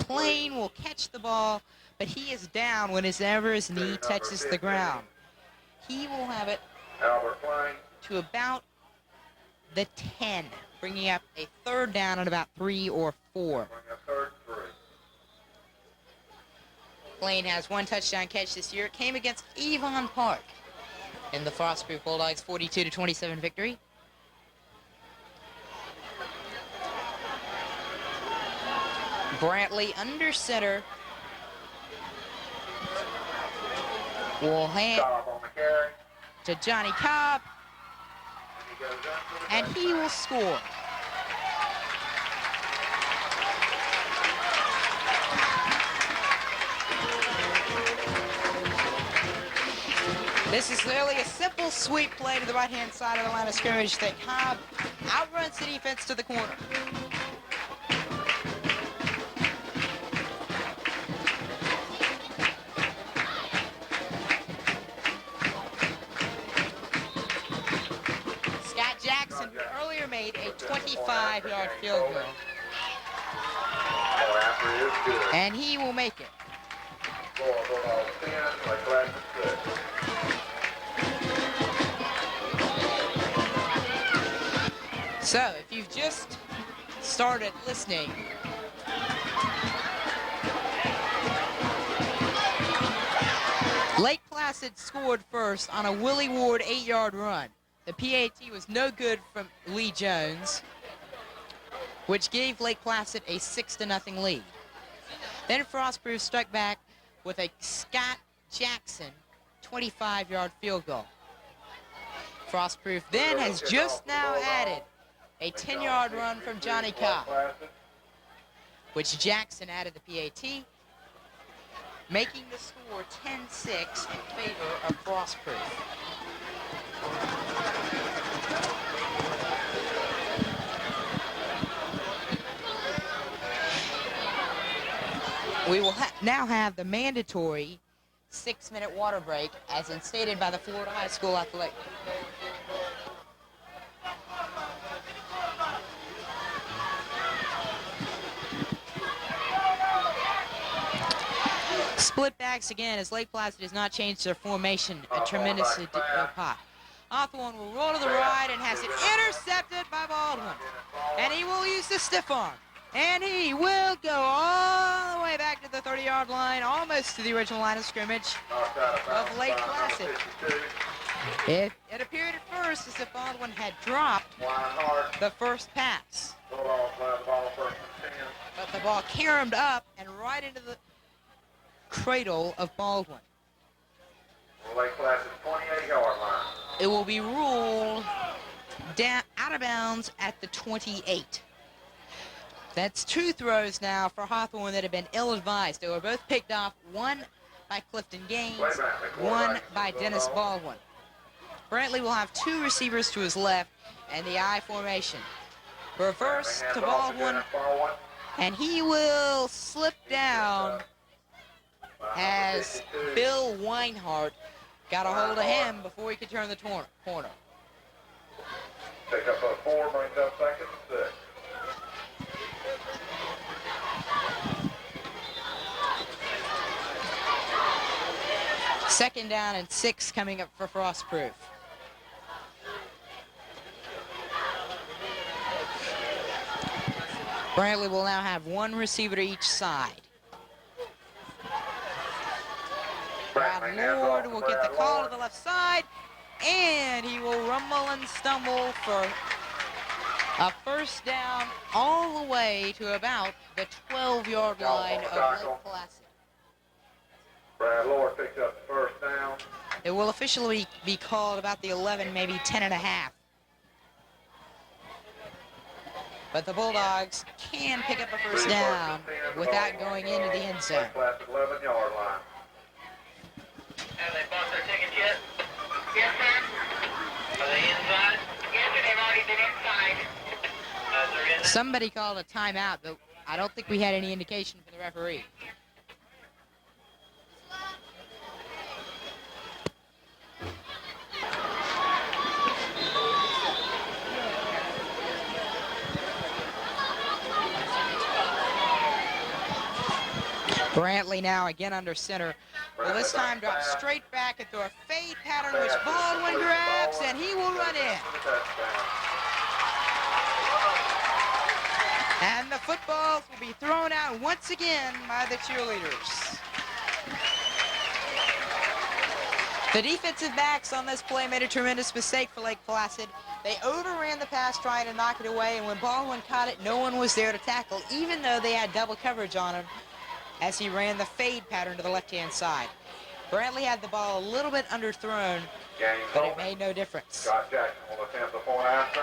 Plain will catch the ball, but he is down whenever his knee touches the ground. He will have it to about the 10, bringing up a 3rd down at about 3 or 4. Plain has 1 touchdown catch this year. It came against Avon Park in the Frostproof Bulldogs 42-27 victory. Brantley under center will hand to Johnny Cobb, and he will score. This is really a simple sweep play to the right-hand side of the line of scrimmage that Cobb outruns the defense to the corner. Earlier made a 25-yard field goal, and he will make it. So, if you've just started listening, Lake Placid scored first on a Willie Ward 8-yard run. The PAT was no good from Lee Jones, which gave Lake Placid a 6-0 lead. Then Frostproof struck back with a Scott Jackson 25-yard field goal. Frostproof then has just now added a 10-yard run from Johnny Cobb, which Jackson added the PAT, making the score 10-6 in favor of Frostproof. We will now have the mandatory 6-minute water break, as instated by the Florida High School Athletic. Split backs again, as Lake Placid has not changed their formation a tremendous pot. Hawthorne will roll to the right and has it intercepted by Baldwin. And he will use the stiff arm. And he will go all the way back to the 30-yard line, almost to the original line of scrimmage of Lake Placid. It appeared at first as if Baldwin had dropped the first pass. But the ball caromed up and right into the cradle of Baldwin.
Lake Placid 28-yard line.
It will be ruled down, out of bounds at the 28. That's 2 throws now for Hawthorne that have been ill-advised. They were both picked off, one by Clifton Gaines, one by Dennis Baldwin. Brantley will have 2 receivers to his left and the I formation. Reverse to Baldwin, and he will slip down as Bill Weinhardt got a hold of him before he could turn the corner.
Pick up a 4, brings up 2nd and 6.
Second down and 6 coming up for Frostproof. Brantley will now have 1 receiver to each side. Brad Lord will get the call to the left side, and he will rumble and stumble for a first down all the way to about the 12-yard line of Lake Placid.
Brad Lord picks up the first down.
It will officially be called about the 11, maybe 10 and a half. But the Bulldogs can pick up a first down without going into the end zone.
Placid 11-yard line.
Have they bought their tickets yet? Yes, sir. Are they inside? Yes, sir. They've already been inside. They're in.
Somebody called a timeout, but I don't think we had any indication from the referee. Brantley now again under center. Will this time drop straight back into a fade pattern, which Baldwin grabs, and he will run in. And the footballs will be thrown out once again by the cheerleaders. The defensive backs on this play made a tremendous mistake for Lake Placid. They overran the pass trying to knock it away, and when Baldwin caught it, no one was there to tackle, even though they had double coverage on him as he ran the fade pattern to the left-hand side. Brantley had the ball a little bit underthrown, but it made no difference.
Scott Jackson will attempt the point after.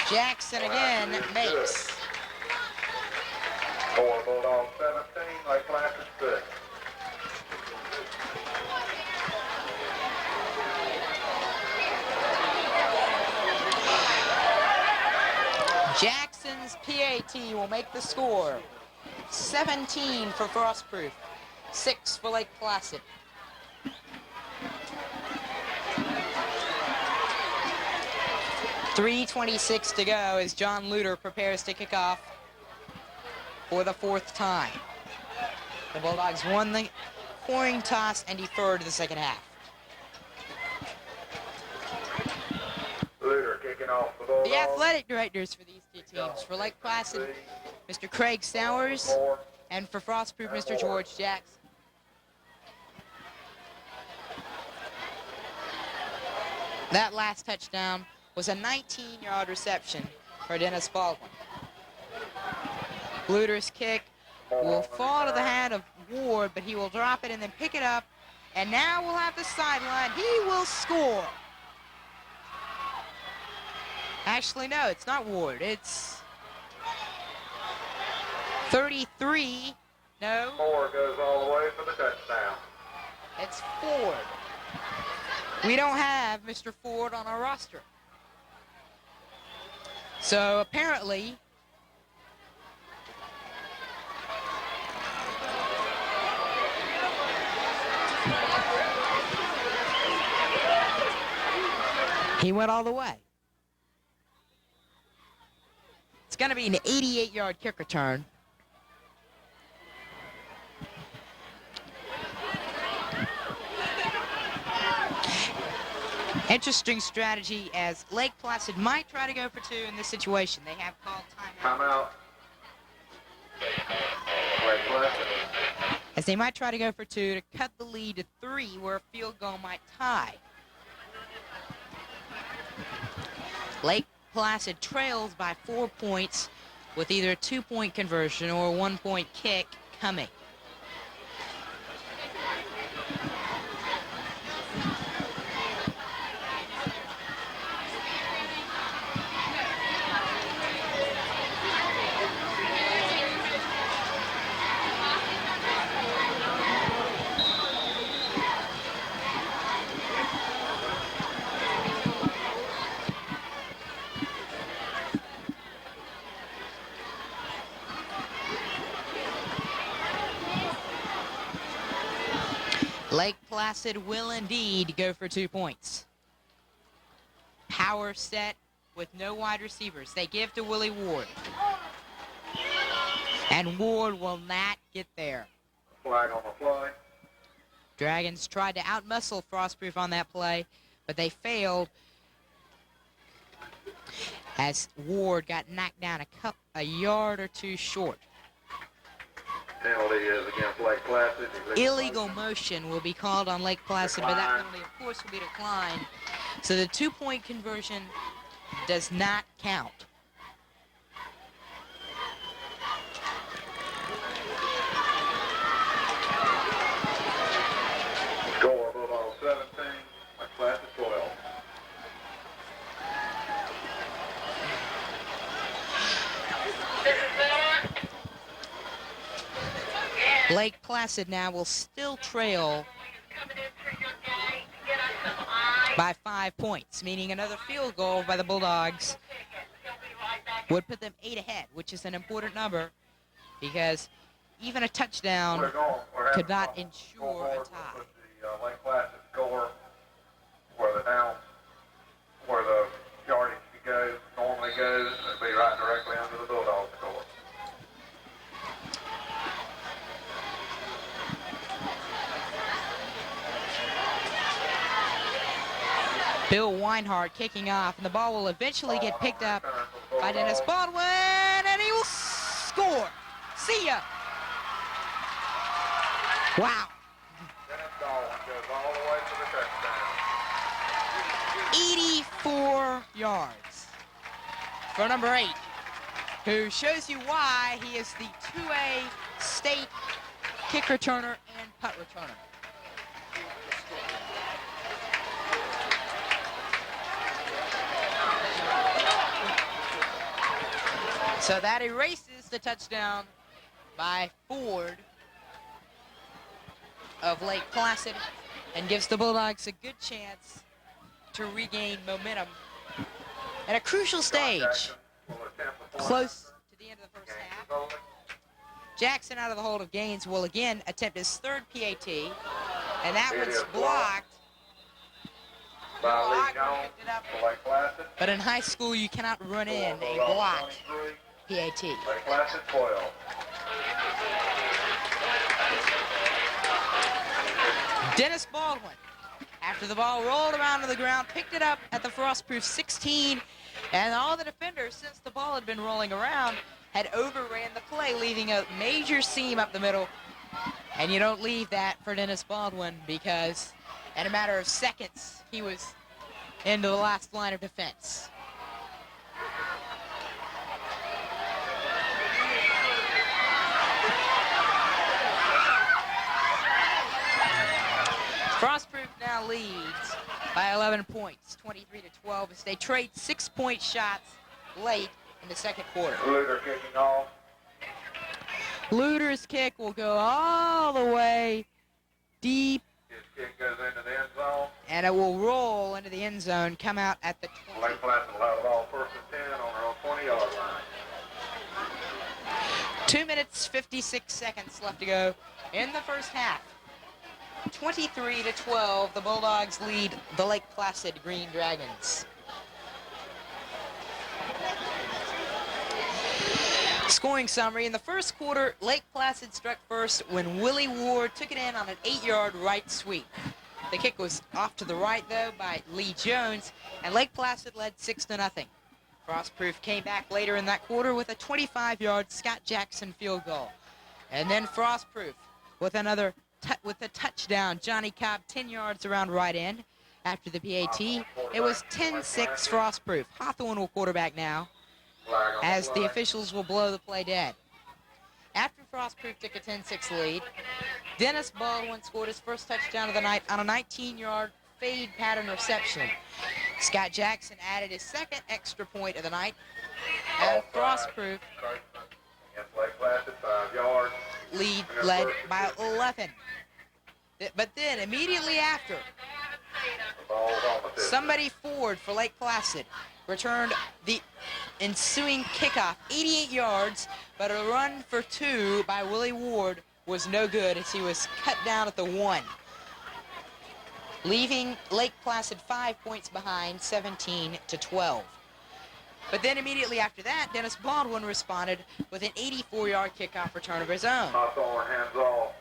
Jackson again makes.
4 Bulldogs 17, Lake Placid 6.
Jackson's PAT will make the score. 17 for Frostproof, 6 for Lake Placid. .326 to go as John Luter prepares to kick off for the 4th time. The Bulldogs won the coin toss and deferred to the second half.
Luter kicking off the Bulldogs.
The athletic directors for these 2 teams, for Lake Placid, Mr. Craig Sowers, and for Frostproof, Mr. George Jackson. That last touchdown was a 19-yard reception for Dennis Baldwin. Luter's kick will fall to the hand of Ward, but he will drop it and then pick it up, and now we'll have the sideline. He will score. Actually, no, it's not Ward. It's 33. No.
4 goes all the way for the touchdown.
It's Ford. We don't have Mr. Ford on our roster. So apparently, he went all the way. It's going to be an 88-yard kick return. Interesting strategy, as Lake Placid might try to go for 2 in this situation. They have called timeout.
Timeout. Lake Placid.
As they might try to go for 2 to cut the lead to 3, where a field goal might tie. Lake Placid trails by 4 points with either a 2-point conversion or a 1-point kick coming. Placid will indeed go for 2 points. Power set with no wide receivers. They give to Willie Ward. And Ward will not get there.
Flag on the play.
Dragons tried to outmuscle Frostproof on that play, but they failed as Ward got knocked down a yard or two short.
Penalty is against Lake Placid.
Illegal motion will be called on Lake Placid, but that penalty, of course, will be declined. So the 2-point conversion does not count.
Score Bulldogs 17, Lake Placid 12.
This is Miller.
Lake Placid now will still trail
Coming in through your gate. Get us some eyes.
by 5 points, meaning another field goal by the Bulldogs
He'll be right back.
would put them 8 ahead, which is an important number because even a touchdown could not ensure a tie.
The Lake Placid score where the yardage normally goes, it'll be right directly under the Bulldog score.
Bill Weinhardt kicking off, and the ball will eventually get picked up by Dennis Baldwin, and he will score. See ya. Wow.
Dennis Baldwin goes all the way to the touchdown.
84 yards for number 8, who shows you why he is the 2A state kick returner and punt returner. So that erases the touchdown by Ford of Lake Placid and gives the Bulldogs a good chance to regain momentum at a crucial stage, close to the end of the first half. Jackson out of the hold of Gaines will again attempt his 3rd PAT, and that one's blocked.
By Lee Jones for Lake Placid.
But in high school, you cannot run in a blocked PAT.
Lake Placid 12.
Dennis Baldwin, after the ball rolled around to the ground, picked it up at the Frostproof 16, and all the defenders, since the ball had been rolling around, had overran the play, leaving a major seam up the middle. And you don't leave that for Dennis Baldwin because in a matter of seconds, he was into the last line of defense. Frostproof now leads by 11 points, 23-12, as they trade 6-point shots late in the second quarter.
Luger kicking off.
Luter's kick will go all the way deep,
His kick goes into the end zone.
and it will roll into the end zone, come out at the 20.
Lake Placid will have the ball 1st and 10 on their own 20-yard line.
2 minutes, 56 seconds left to go in the first half. 23-12, the Bulldogs lead the Lake Placid Green Dragons. Scoring summary. In the first quarter, Lake Placid struck first when Willie Ward took it in on an 8-yard right sweep. The kick was off to the right, though, by Lee Jones, and Lake Placid led 6-0. Frostproof came back later in that quarter with a 25-yard Scott Jackson field goal. And then Frostproof with another with a touchdown. Johnny Cobb 10 yards around right end after the PAT. It was 10-6 Frostproof. Hawthorne will quarterback now, as the officials will blow the play dead. After Frostproof took a 10-6 lead, Dennis Baldwin scored his first touchdown of the night on a 19-yard fade pattern reception. Scott Jackson added his 2nd extra point of the night, and Frostproof
Against Lake Placid, 5 yards.
led by 11. But then, immediately after,
The ball's on the 50.
somebody forward for Lake Placid returned the ensuing kickoff, 88 yards, but a run for 2 by Willie Ward was no good as he was cut down at the 1. leaving Lake Placid 5 points behind, 17-12. But then immediately after that, Dennis Baldwin responded with an 84-yard kickoff return of his own.
Hawthorne hands off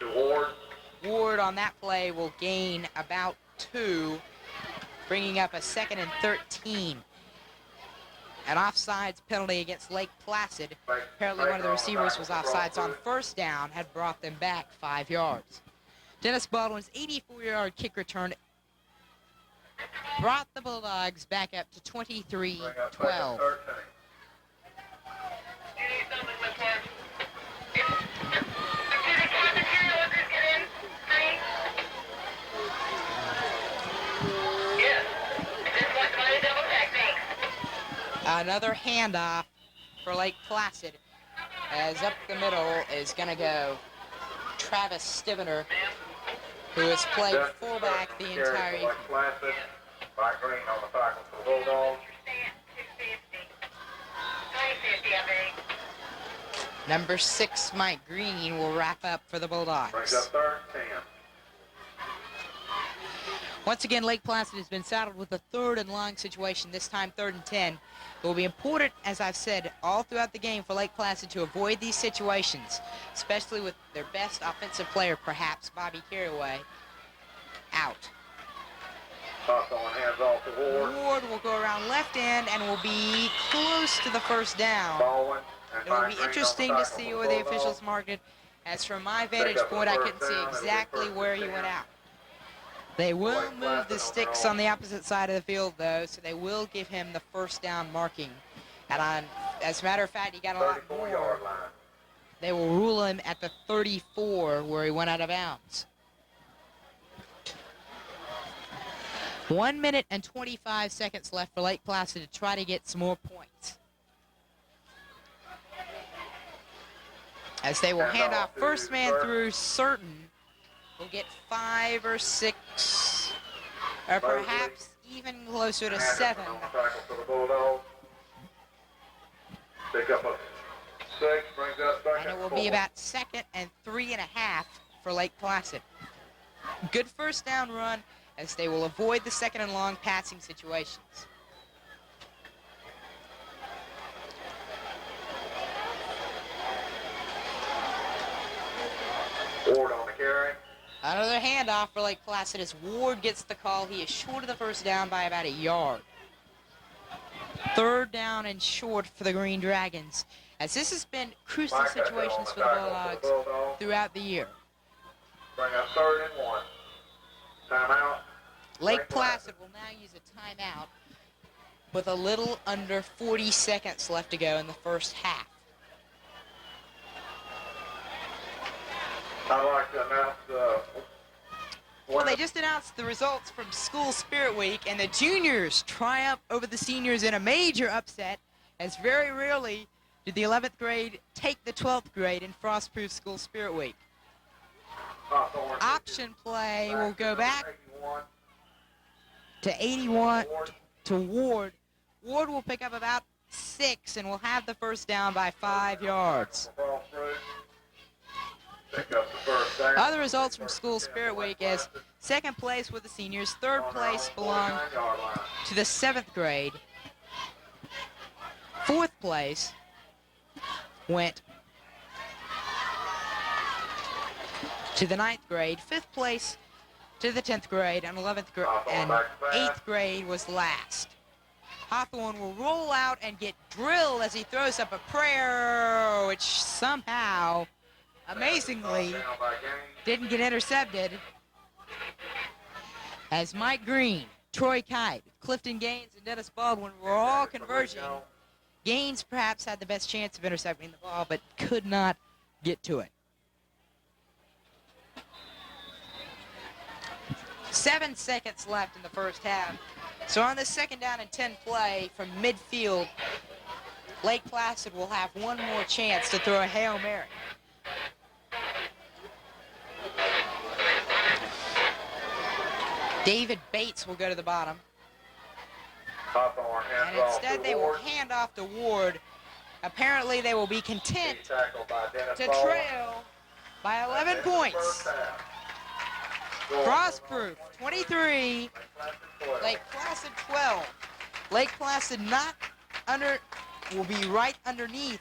to Ward.
Ward on that play will gain about 2, bringing up a 2nd and 13. An offsides penalty against Lake Placid. Apparently one of the receivers was offsides on first down, had brought them back 5 yards. Dennis Baldwin's 84-yard kick return brought the Bulldogs back up to 23-12.
You need something, Miss Ward. Do the cafeteria workers get in, please? Yes. Just want to double check, thanks.
Another handoff for Lake Placid, as up the middle is going to go Travis Stivener, who has played fullback the entire evening.
Placid, Mike Green on the tackle for the Bulldogs.
Understand, 250. 350, I think.
Number 6, Mike Green, will wrap up for the
Brings
Bulldogs.
up 3rd and 10.
Once again, Lake Placid has been saddled with a 3rd and long situation, this time 3rd and 10. It will be important, as I've said, all throughout the game for Lake Placid to avoid these situations, especially with their best offensive player, perhaps, Bobby Carraway, out.
Hawthorne hands off to Ward.
Ward will go around left end and will be close to the first down.
Baldwin and
It will
Mike
be
Green on
interesting
the
to
tackle
see
for
where the
Bulldogs.
officials marked it. As from my vantage point, I couldn't see exactly where he went out. They will move the sticks on the opposite side of the field, though, so they will give him the first down marking. And as a matter of fact, he got a lot more.
34-yard line.
They will rule him at the 34 where he went out of bounds. 1 minute and 25 seconds left for Lake Placid to try to get some more points. As they will hand off first man through certain. Will get 5 or 6, or perhaps even closer to 7.
On the tackle for the Bulldogs. Pick up a 6, brings up 2nd
And it will
4.
be about 2nd and 3.5 for Lake Placid. Good first down run as they will avoid the 2nd and long passing situations.
Ward on the carry.
Another handoff for Lake Placid as Ward gets the call. He is short of the first down by about 1 yard. 3rd down and short for the Green Dragons, as this has been crucial
Mike
situations for the Bulldogs throughout the year.
Bring up 3rd and 1. Timeout.
Lake Placid will now use a timeout with a little under 40 seconds left to go in the first half.
I'd like to announce
Well, they just announced the results from School Spirit Week, and the juniors triumph over the seniors in a major upset, as very rarely did the 11th grade take the 12th grade in Frostproof School Spirit Week. Option play will go back to 81 to Ward. Ward will pick up about 6 and will have the first down by 5 yards. Other results from School Spirit Week is 2nd place with the seniors, 3rd place belonged to the 7th grade, 4th place went to the 9th grade, 5th place to the 10th grade, and 11th grade and 8th grade was last. Hawthorne will roll out and get drilled as he throws up a prayer, which somehow, amazingly, didn't get intercepted, as Mike Green, Troy Kite, Clifton Gaines, and Dennis Baldwin were all converging. Gaines perhaps had the best chance of intercepting the ball, but could not get to it. 7 seconds left in the first half. So on the 2nd down and 10 play from midfield, Lake Placid will have one more chance to throw a Hail Mary. David Bates will go to the bottom. And instead they will hand off to Ward. Apparently they will be content to trail by 11 points.
Score.
Frostproof 23,
Lake Placid 12.
Lake Placid 12. Lake Placid not under, will be right underneath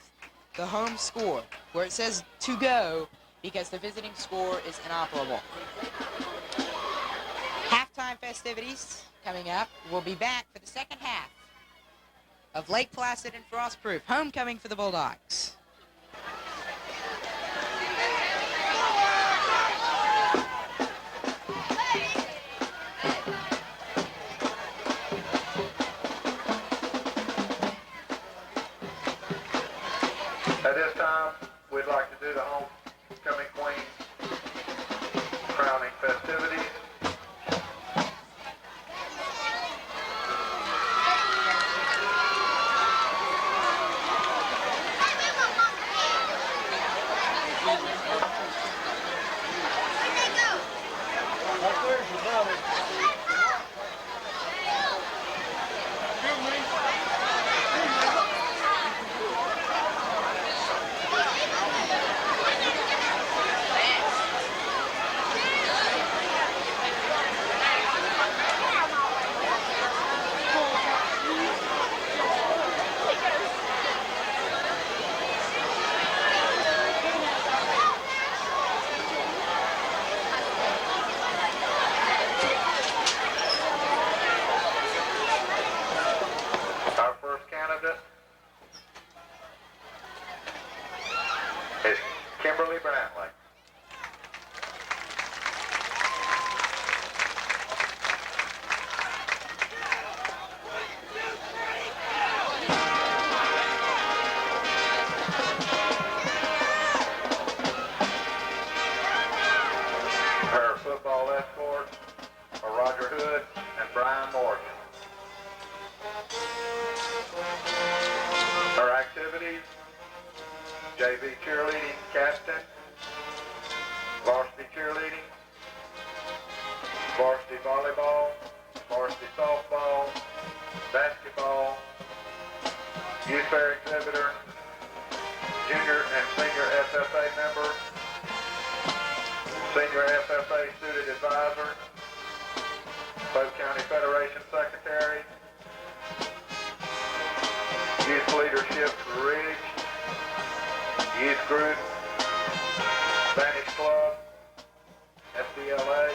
the home score, where it says to go because the visiting score is inoperable. Halftime festivities coming up. We'll be back for the second half of Lake Placid and Frostproof. Homecoming for the Bulldogs.
At this time, we'd like to do the homecoming queen crowning festivities. Our first candidate is Kimberly Brantley. Her football escorts are Roger Hood and Brian Morgan. Her activities: JV cheerleading captain, varsity cheerleading, varsity volleyball, varsity softball, basketball, youth fair exhibitor, junior and senior FFA member, senior FFA student advisor, Polk County Federation secretary, youth leadership Ridge, youth group, Spanish club, FDLA,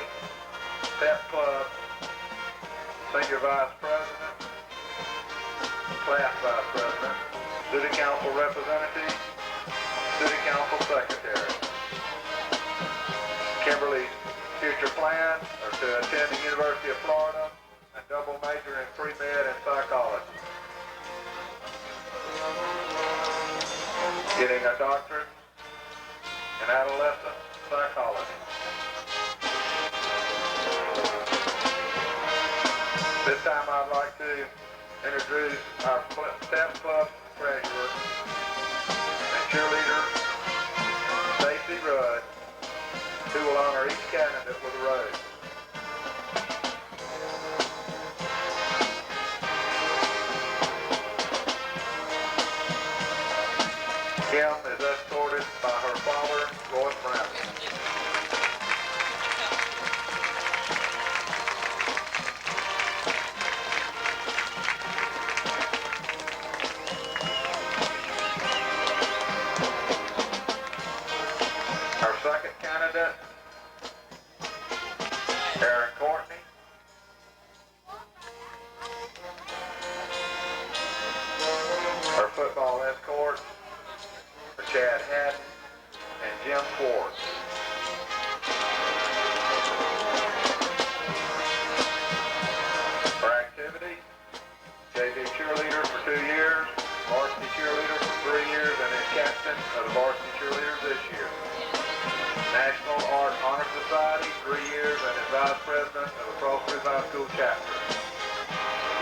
PEP club, senior vice president, class vice president, student council representative, student council secretary. Kimberly's future plans are to attend the University of Florida and double major in pre-med and psychology. Getting a doctorate in adolescent psychology. This time I'd like to introduce our STEP Club treasurer and cheerleader, Stacy Rudd, who will honor each candidate with a rose. Kim is escorted by her father, Roy Brown. Our second candidate, Aaron Courtney. Our football escorts are Chad Haddon and Jim Ford. For activities, JV cheerleader for 2 years, varsity cheerleader for 3 years, and is captain of the varsity cheerleaders this year. National Art Honor Society, 3 years, and is vice president of the Frostproof High School chapter.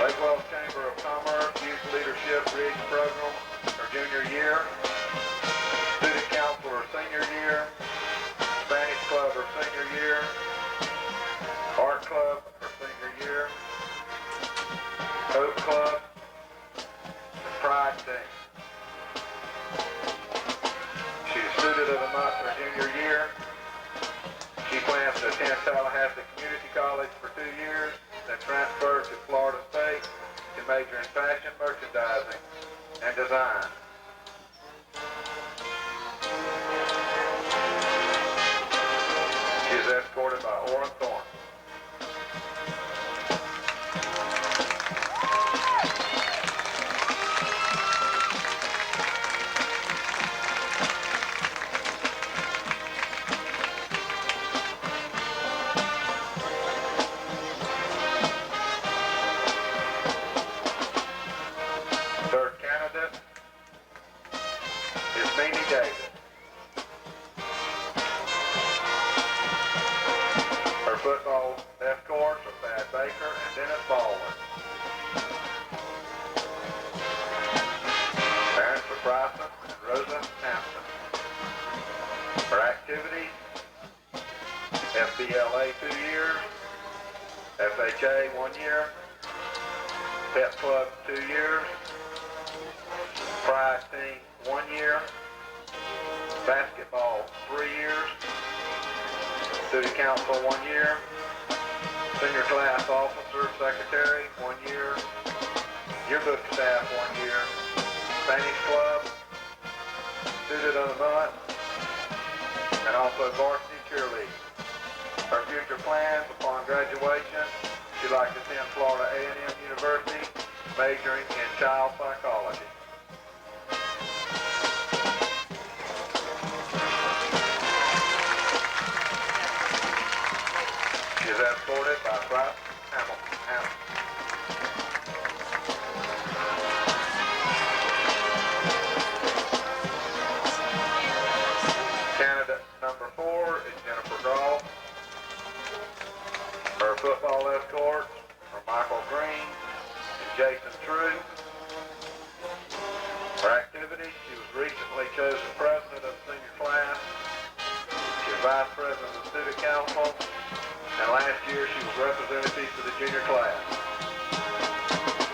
Lake Wells Chamber of Commerce Youth Leadership Ridge Program for junior year. Student council her senior year. Spanish club her senior year. Art club her senior year. Hope club and Pride team. She's student of the month her junior year. She plans to attend Tallahassee college for 2 years, then transferred to Florida State to major in fashion merchandising and design. She is escorted by Orrin Thornton. Third candidate is Mimi Davis. Her football escorts are Thad Baker and Dennis Baldwin. Parents are Bryson and Rosa Hampton. Her activities, FBLA 2 years, FHA 1 year, Pep Club 2 years, Pride Team 1 year, basketball 3 years, City Council 1 year, Senior Class Officer Secretary 1 year, Yearbook Staff 1 year, Spanish Club, Student of the Month, and also Varsity Cheerleading. Her future plans upon graduation, she'd like to attend Florida A&M University, majoring in child psychology. She is escorted by Bryce Hamilton. Candidate number 4 is Jennifer Grawl. Her football escorts are Michael Green and Jason True. Her activities, she was recently chosen president of the senior class. She was vice president of the student council. And last year, she was representative to the junior class.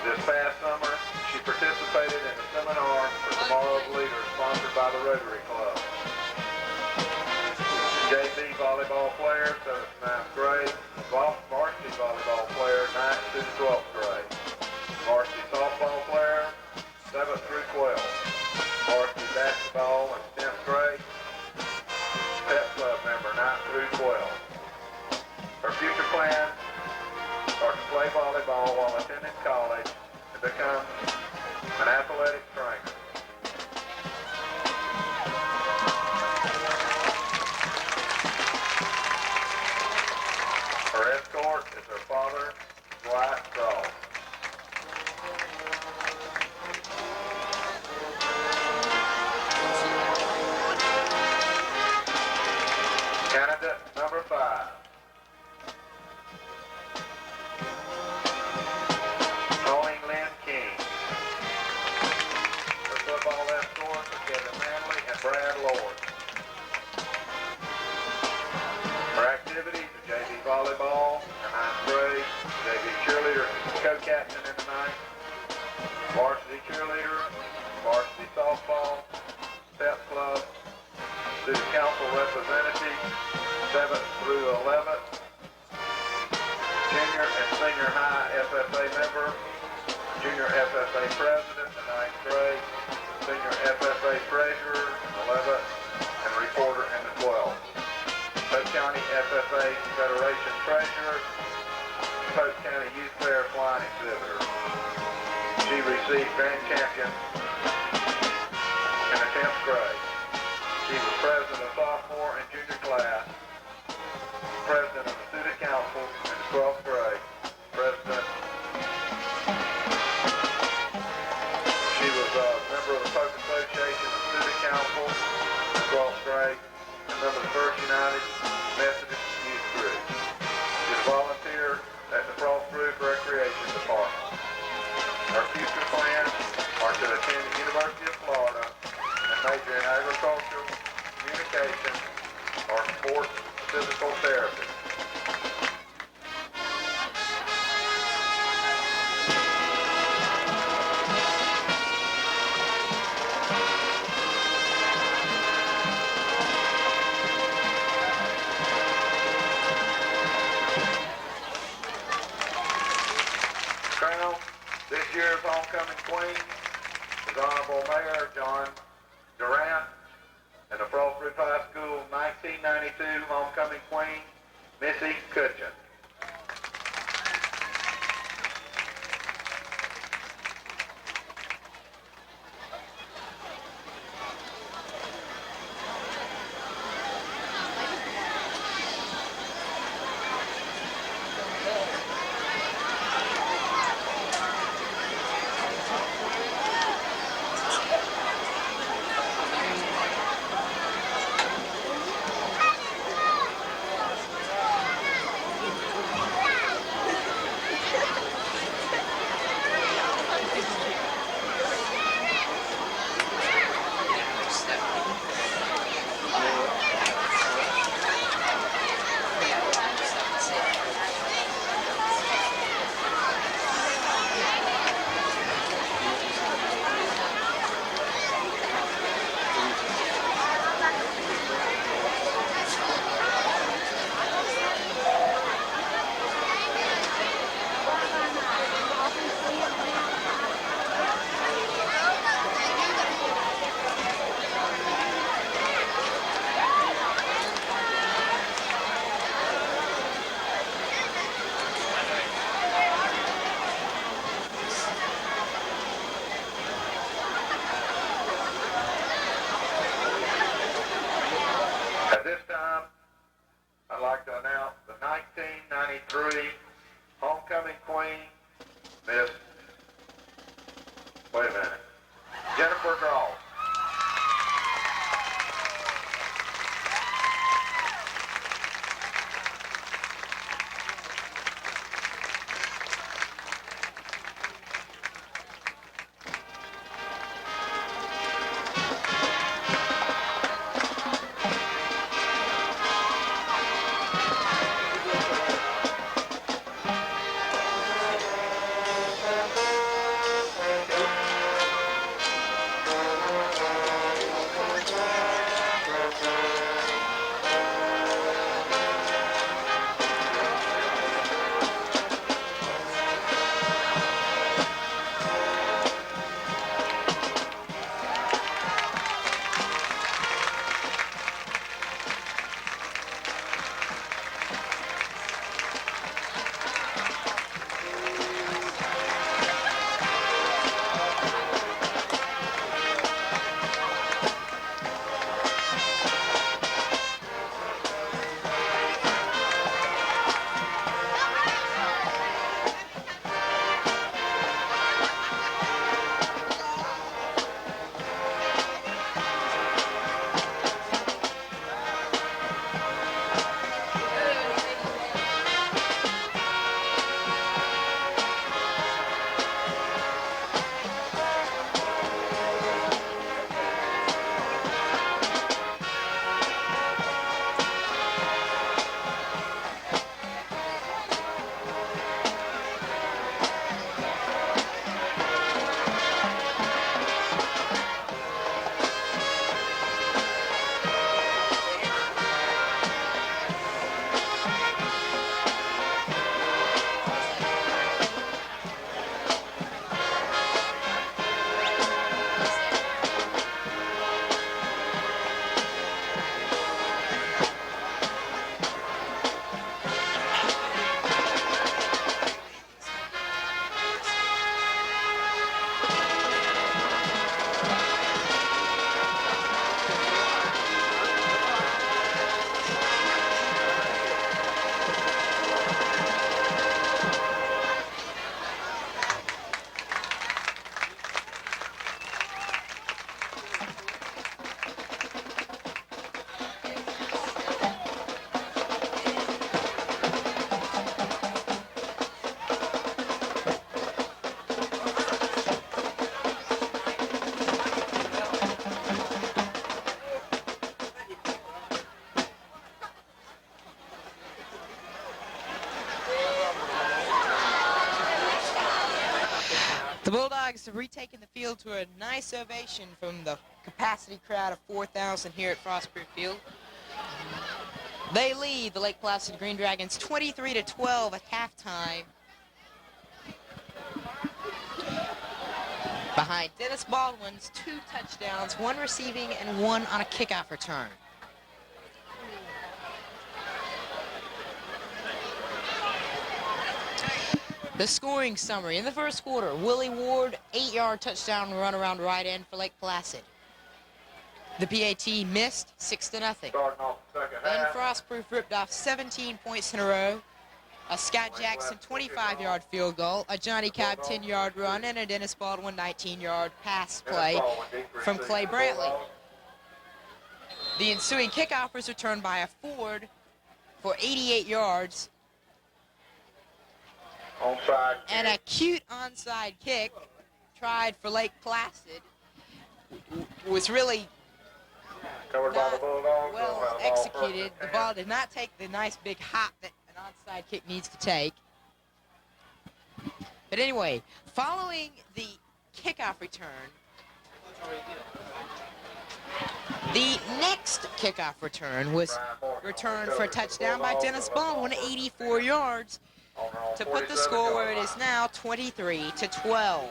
This past summer, she participated in a seminar for Tomorrow's Leaders sponsored by the Rotary Club. JV volleyball player, 7th to 9th grade. Varsity volleyball player, 9th to the 12th grade. Varsity softball player, 7th through 12th. Varsity basketball in 10th grade. Pep Club member, 9th through 12th. Her future plans are to play volleyball while attending college and become an athletic trainer. Her escort is her father, Dwight Straw. Candidate number 5. Tony Lynn King. Her football escorts are Kevin Manley and Brad Lord. Her activities are JV volleyball in 9th grade, JV cheerleader co-captain in the 9th, varsity cheerleader, varsity softball, Pep Club, student council representative, 7th through 11th, junior and senior high FFA member, junior FFA president in 9th grade, senior FFA treasurer in 11th, and reporter in the 12th. Polk County FFA Federation treasurer, Polk County Youth Fair flying exhibitor. She received grand champion in the 10th grade. She was president of sophomore and junior class, president of the student council in the 12th grade, president. She was a member of the Polk Association of Student Council in the 12th grade, and member of the First United Methodist Youth Group. She's a volunteer at the Frost Roof Recreation Department. Her future plans are to attend the University of Florida and major in agriculture, communication, or sports physical therapy. Queen is Honorable Mayor John Durant, and the Frostproof High School 1992 Homecoming Queen, Missy Cutchin. At this time, I'd like to announce the 1993 Homecoming Queen, Miss, wait a minute, Jennifer Grawl.
The Bulldogs have retaken the field to a nice ovation from the capacity crowd of 4,000 here at Frostproof Field. They lead the Lake Placid Green Dragons 23-12 at halftime. behind Dennis Baldwin's 2 touchdowns, 1 receiving and 1 on a kickoff return. The scoring summary. In the first quarter, Willie Ward, 8-yard touchdown run around right end for Lake Placid. The PAT missed 6-0.
Starting off the second
Then
half.
Frostproof ripped off 17 points in a row. A Scott Jackson 25-yard field goal, a Johnny Cobb 10-yard run, and a Dennis Baldwin 19-yard pass play from Clay Brantley. The ensuing kickoff was returned by a Ford for 88 yards,
Onside.
and a cute onside kick tried for Lake Placid was really
Covered by the
not
Bulldogs.
well executed. The ball did not take the nice big hop that an onside kick needs to take. But anyway, following the kickoff return, the next kickoff return was returned for a touchdown by Dennis Baldwin, 84 yards, to put the score where it is now 23-12.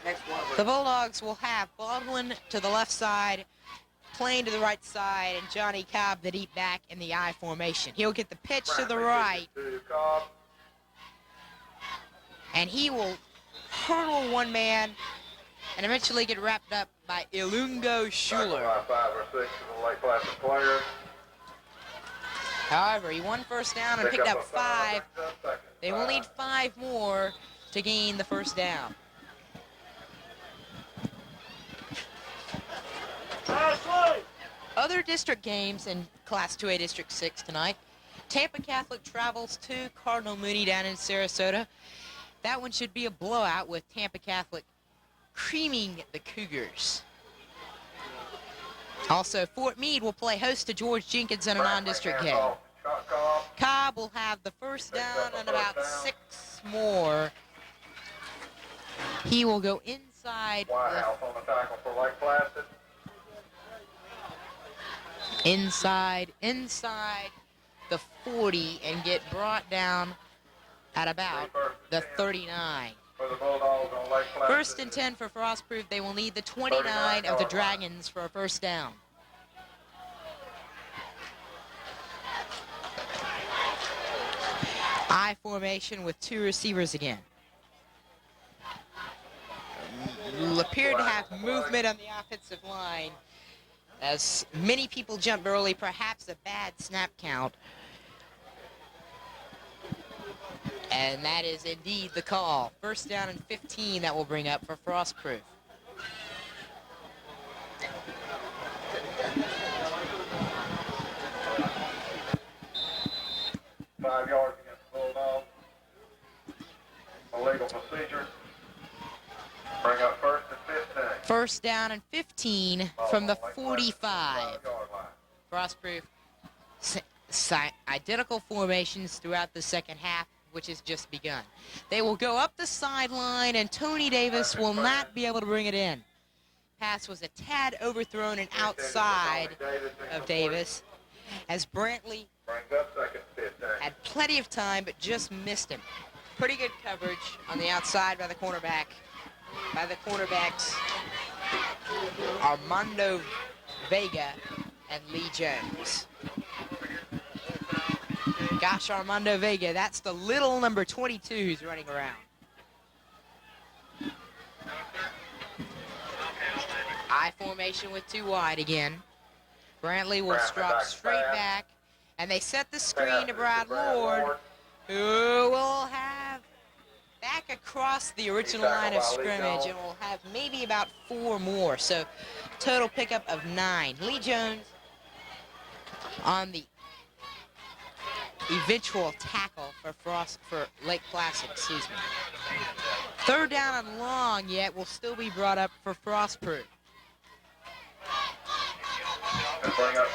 Next one.
The Bulldogs will have Baldwin to the left side, Plain to the right side, and Johnny Cobb the deep back in the I formation. He'll get the pitch to the right, and he will hurdle one man and eventually get wrapped up by Ilungo Schuler.
5 or 6 of the Lake Placid players.
However, he won first down and picked up 5. They will need 5 more to gain the first down. Other district games in Class 2A District 6 tonight. Tampa Catholic travels to Cardinal Mooney down in Sarasota. That one should be a blowout with Tampa Catholic creaming the Cougars. Also, Fort Meade will play host to George Jenkins in a non-district game. Cobb will have the first down and about 6 more. He will go inside
Whitehouse on the tackle for Lake Placid.
inside the 40 and get brought down at about the 39.
For the Bulldogs on Lake Placid.
First and 10 for Frostproof. They will need the 29 of the Dragons for a first down. I formation with 2 receivers again. Will appear to have movement on the offensive line as many people jumped early, perhaps a bad snap count. And that is indeed the call. First down and 15 that will bring up for Frostproof.
$5 yards against the Bulldogs. Illegal procedure. Bring up first and 15.
First down and 15 from the 45. Frostproof, identical formations throughout the second half, which has just begun. They will go up the sideline, and Tony Davis will not be able to bring it in. Pass was a tad overthrown and outside of Davis, as Brantley
Brings up second and 15.
had plenty of time but just missed him. Pretty good coverage on the outside by the cornerbacks Armando Vega and Lee Jones. Gosh, Armando Vega, that's the little number 22 who's running around. I formation with 2 wide again. Brantley will drop straight back, and they set the screen to Brad Lord, who will have back across the original line of scrimmage and will have maybe about 4 more. So total pickup of 9. Lee Jones on the eventual tackle for Lake Placid, excuse me. Third down and long yet will still be brought up for Frostproof.
And bring up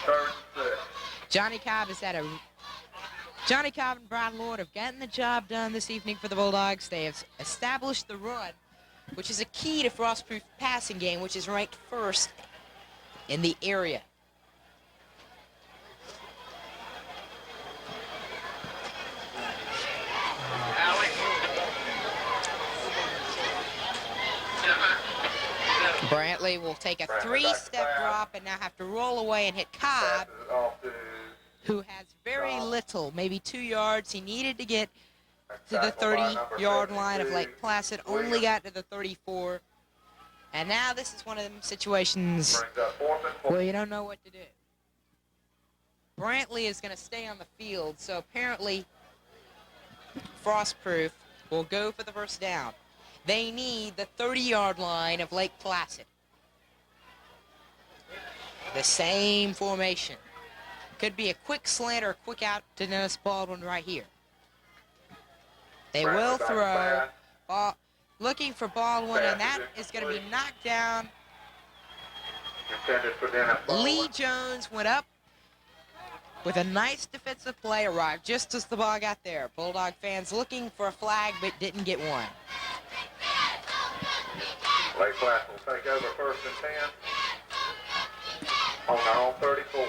third and 6.
Johnny Cobb and Brad Lord have gotten the job done this evening for the Bulldogs. They have established the run, which is a key to Frostproof passing game, which is ranked first in the area. Brantley will take a
Brantley
three-step
back to pass.
drop and now have to roll away and hit Cobb,
Passes it off to
who has very
Cobb.
little, maybe 2 yards. He needed to get to the
tackle by number
30-yard line of
72,
Lake Placid, only
Williams.
got to the 34. And now this is one of them situations
Brings up 4th and 4.
where you don't know what to do. Brantley is going to stay on the field, so apparently Frostproof will go for the first down. They need the 30-yard line of Lake Placid. The same formation. Could be a quick slant or a quick out to Dennis Baldwin right here. They
Brantley
will
back to
throw.
pass.
Looking for Baldwin, and that is going to be knocked down.
Intended for Dennis Baldwin.
Lee Jones went up with a nice defensive play, arrived just as the ball got there. Bulldog fans looking for a flag, but didn't get one.
Lake Placid will take over 1st and 10 on their own 34.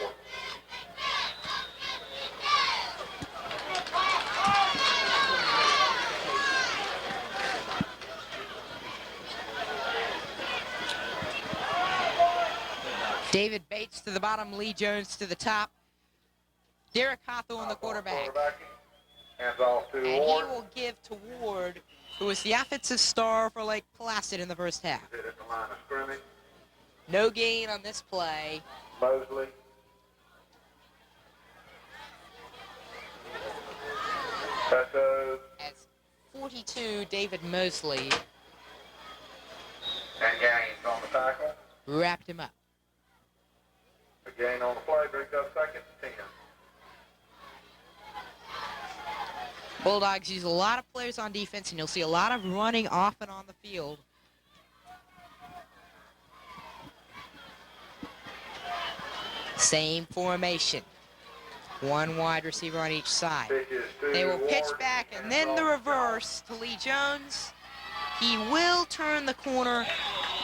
David Bates to the bottom, Lee Jones to the top. Derek Hawthorne, the quarterback.
Hands off to
And he
Ward.
will give to Ward, who was the offensive star for Lake Placid in the first half.
Hit at the line of scrimmage.
No gain on this play.
Mosley. That goes
As 42, David Mosley
and gains on the tackle.
wrapped him up.
The gain on the play brings up 2nd and 10.
Bulldogs use a lot of players on defense, and you'll see a lot of running off and on the field. Same formation. One wide receiver on each side.
Pitches to
They will pitch
Ward.
back, and then the reverse to Lee Jones. He will turn the corner,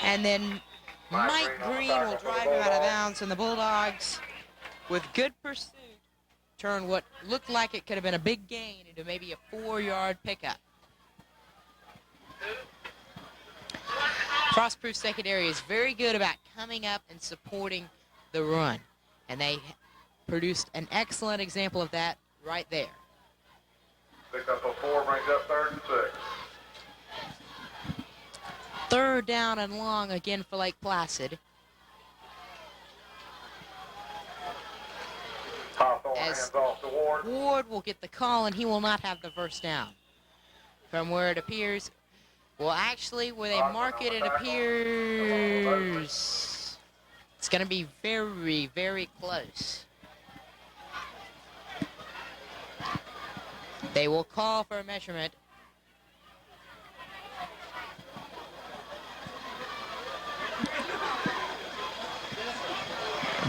and then Mike Green will drive him out of bounds, and the Bulldogs, with good pursuit, turn what looked like it could have been a big gain into maybe a 4-yard pickup. Frostproof secondary is very good about coming up and supporting the run, and they produced an excellent example of that right there.
Pick up a 4, brings up 3rd and 6.
3rd down and long again for Lake Placid.
Hawthorne
As
hands off to Ward.
Ward will get the call, and he will not have the first down. From where it appears, well, actually, where they mark it, it appears it's going to be very, very close. They will call for a measurement.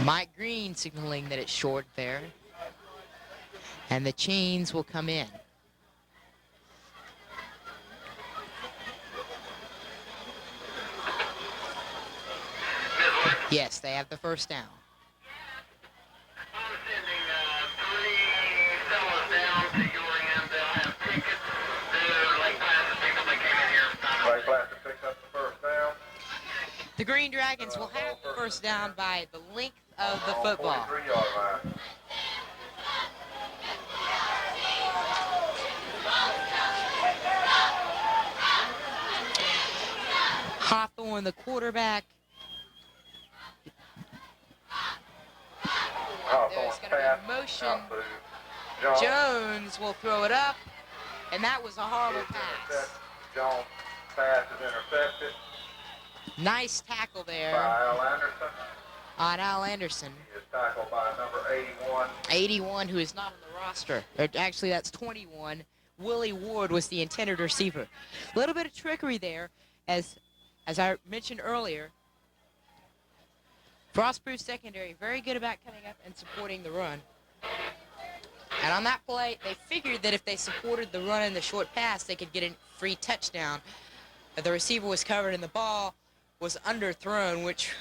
Mike Green signaling that it's short there. And the chains will come in. Yes, they have the first down.
I'm sending 3 fellas down to your end. They'll have tickets. They're Lake Placid people that came in here.
Lake Placid picks up the 1st down.
The Green Dragons will have the first down by the length of the football.
43-yard line.
Hawthorne, the quarterback.
Hawthorne
There's going to
pass
be motion.
out to Jones.
Jones will throw it up, and that was a horrible
It's
pass.
intercepted. Jones' pass is intercepted
Nice tackle
by
there
Al Anderson.
on Al Anderson.
He is tackled by number 81.
81, who is not on the roster. Or actually, that's 21. Willie Ward was the intended receiver. A little bit of trickery there, as I mentioned earlier. Frostproof secondary, very good about coming up and supporting the run. And on that play, they figured that if they supported the run and the short pass, they could get a free touchdown. But the receiver was covered and the ball was underthrown, which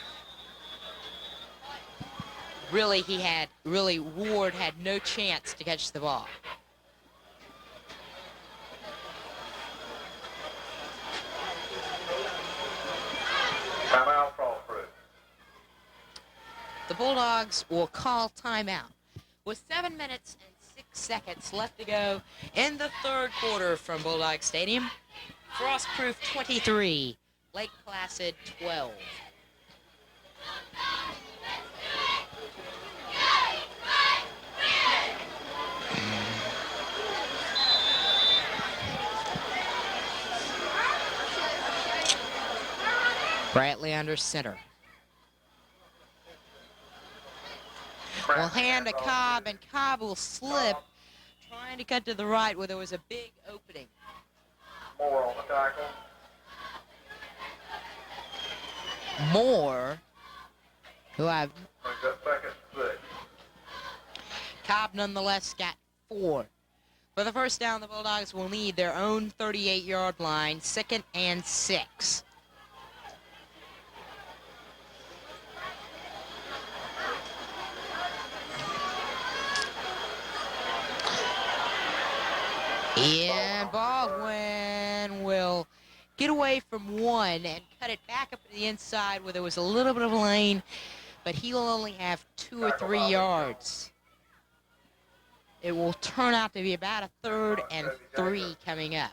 really Ward had no chance to catch the ball.
Timeout,
Bulldogs will call timeout. With 7 minutes and 6 seconds left to go in the third quarter from Bulldog Stadium, Frostproof 23, Lake Placid 12. Brantley under center. Will hand to Cobb, and Cobb will slip, trying to cut to the right where there was a big opening.
Moore on the tackle.
Moore, who I've...
Brings up second and 6.
Cobb nonetheless got 4. For the first down, the Bulldogs will need their own 38-yard line, 2nd and 6. And Baldwin will get away from 1 and cut it back up to the inside where there was a little bit of a lane, but he will only have 2 or 3 yards. It will turn out to be about a 3rd and 3 coming up.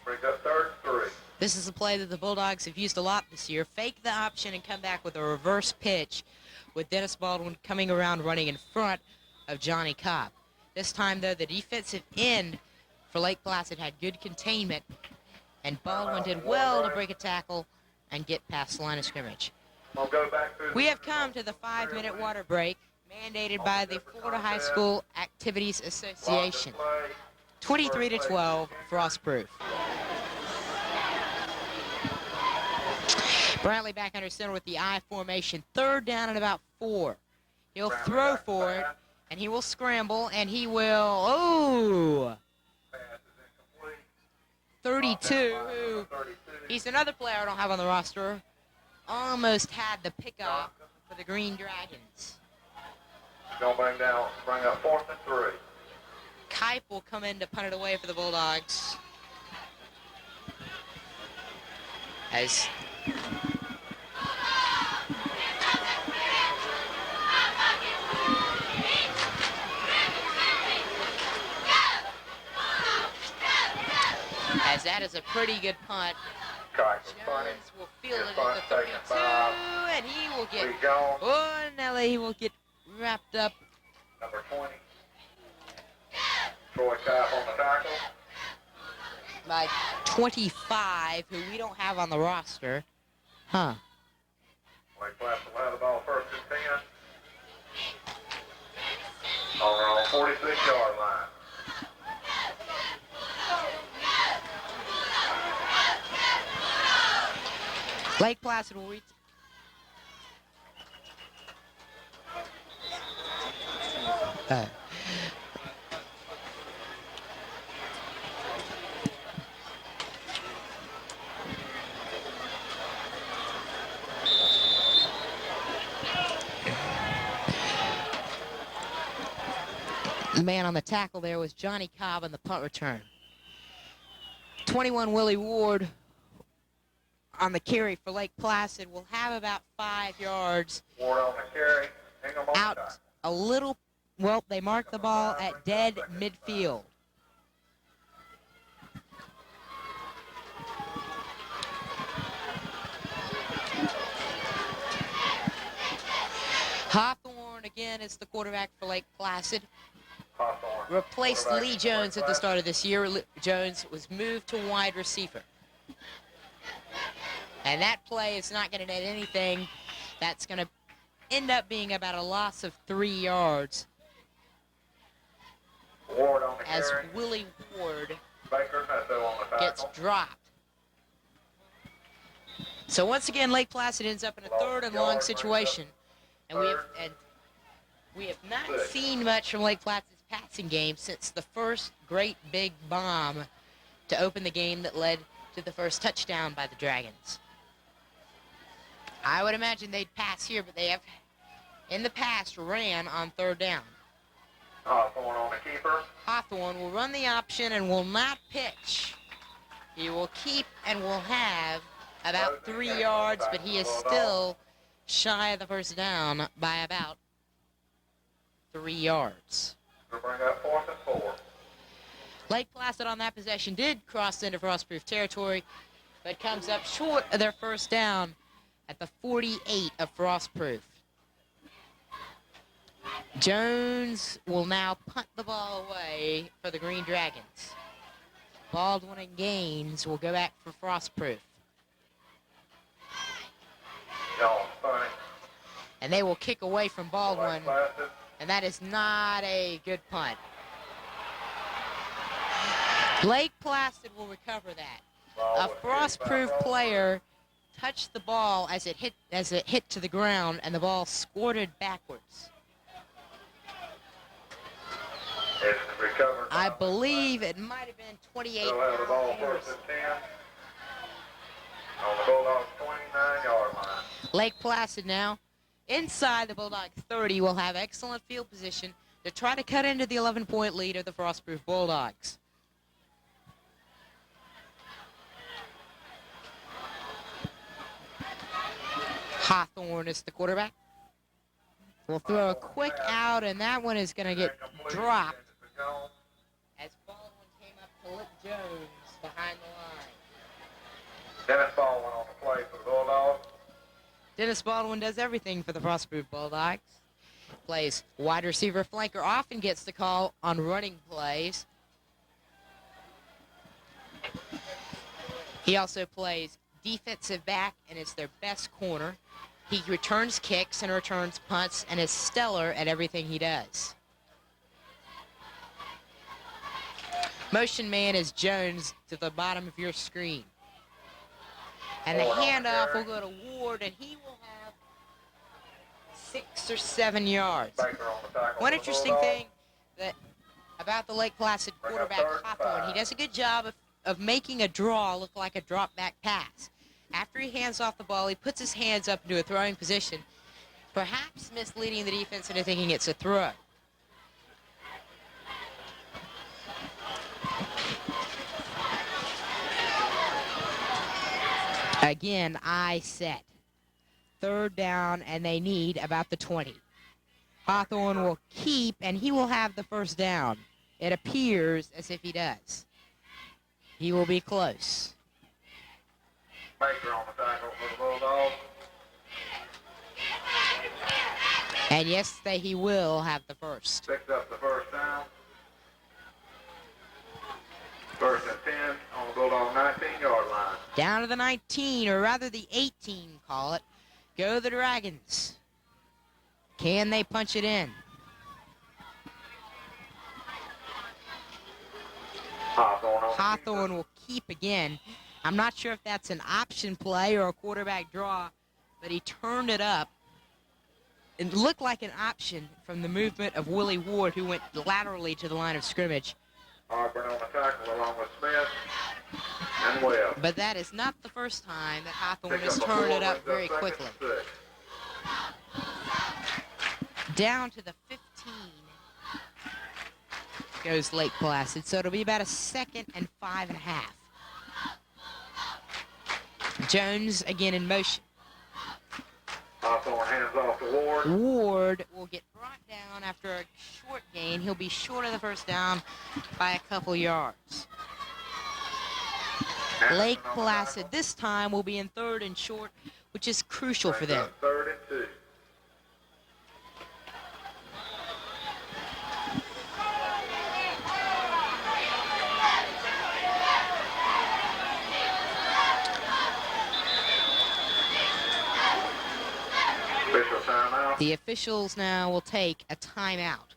Brings up 3rd and 3.
This is a play that the Bulldogs have used a lot this year. Fake the option and come back with a reverse pitch with Dennis Baldwin coming around running in front of Johnny Cobb. This time, though, the defensive end for Lake Placid had good containment, and Baldwin did well to break a tackle and get past the line of scrimmage.
We'll go back through.
We have come to the 5-minute water break mandated by the Florida High School Activities Association. 23-12, Frostproof. Brantley back under center with the I formation. 3rd down and about 4. He'll throw for it, and he will scramble, and he will, 32, he's another player I don't have on the roster, almost had the pickoff for the Green Dragons.
Gonna bring up 4th and 3.
Kipe will come in to punt it away for the Bulldogs. As that is a pretty good punt. Jones will field it at the 32, and he will get, Nelly, he will get wrapped up.
Number 20. Troy Kipe on the tackle.
By 25, who we don't have on the roster. Huh.
Lake Placid will have the ball 1st and 10. On their own 46-yard line.
Lake Placid will reach. The man on the tackle there was Johnny Cobb on the punt return. 21 Willie Ward on the carry for Lake Placid will have about 5 yards.
Ward on the carry. Hingham on the
Out
tackle.
a little, well, they marked the ball at dead midfield. Hawthorne again is the quarterback for Lake Placid.
Hawthorne.
Replaced
Quarterback
Lee
for
Jones
Lake
at the start of
Placid.
this year. Jones was moved to wide receiver. And that play is not going to net anything. That's going to end up being about a loss of 3 yards
Ward on the
as
carry.
Willie Ward
Baker Neto on the
gets
tackle.
dropped. So once again, Lake Placid ends up in a 3rd and long situation. And we have not seen much from Lake Placid's passing game since the first great big bomb to open the game that led to the first touchdown by the Dragons. I would imagine they'd pass here, but they have, in the past, ran on 3rd down.
Hawthorne on the keeper.
Hawthorne will run the option and will not pitch. He will keep and will have about 3 yards, but he is still shy of the first down by about 3 yards.
We'll bring up 4th and 4.
Lake Placid on that possession did cross into Frostproof territory, but comes up short of their first down at the 48 of Frostproof. Jones will now punt the ball away for the Green Dragons. Baldwin and Gaines will go back for Frostproof.
Y'all funny.
And they will kick away from Baldwin,
Lake Placid.
and that is not a good punt. Lake Placid will recover that.
Ball
A
was kicked by
Frostproof
Frostproof.
player touched the ball as it hit to the ground, and the ball squirted backwards.
It's recovered.
I
by
believe it might have been 28
They'll have the ball
yards.
1st and 10 on the Bulldogs' 29-yard line.
Lake Placid now inside the Bulldogs 30 will have excellent field position to try to cut into the 11-point lead of the Frostproof Bulldogs. Hawthorne is the quarterback. We'll throw a quick out, and that one is going to get dropped as Baldwin came up to Lip Jones behind the line.
Dennis Baldwin on the play for the Bulldogs.
Dennis Baldwin does everything for the Frostproof Bulldogs. Plays wide receiver flanker, often gets the call on running plays. He also plays defensive back and is their best corner. He returns kicks and returns punts and is stellar at everything he does. Motion man is Jones to the bottom of your screen. And the handoff will go to Ward, and he will have 6 or 7 yards.
Baker on the tackle
One
for the
interesting
Bulldogs.
thing about the Lake Placid quarterback Hawthorne, he does a good job of making a draw look like a drop back pass. After he hands off the ball, he puts his hands up into a throwing position, perhaps misleading the defense into thinking it's a throw. Again, I set. 3rd down, and they need about the 20. Hawthorne will keep, and he will have the first down. It appears as if he does. He will be close.
Baker on the tackle for the Bulldogs.
And yes, he will have the first.
Picked up the first down. 1st and 10 on the Bulldog 19-yard line.
Down to the 19, or rather the 18, call it. Go the Dragons. Can they punch it in? Hawthorne will keep again. I'm not sure if that's an option play or a quarterback draw, but he turned it up. It looked like an option from the movement of Willie Ward, who went laterally to the line of scrimmage.
Harper on the tackle along with Smith and Webb.
But that is not the first time that Hawthorne
Pick
has
up a
turned
four,
it up
brings
very
up 2nd
quickly.
and 6.
Down to the 15 goes Lake Placid, so it'll be about a 2nd and 5.5. Jones again in motion.
Hawthorne hands off to Ward.
Ward will get brought down after a short gain. He'll be short of the first down by a couple yards. Lake Placid this time will be in 3rd and short, which is crucial for them.
3rd and 2. Official timeout.
The officials now will take a timeout.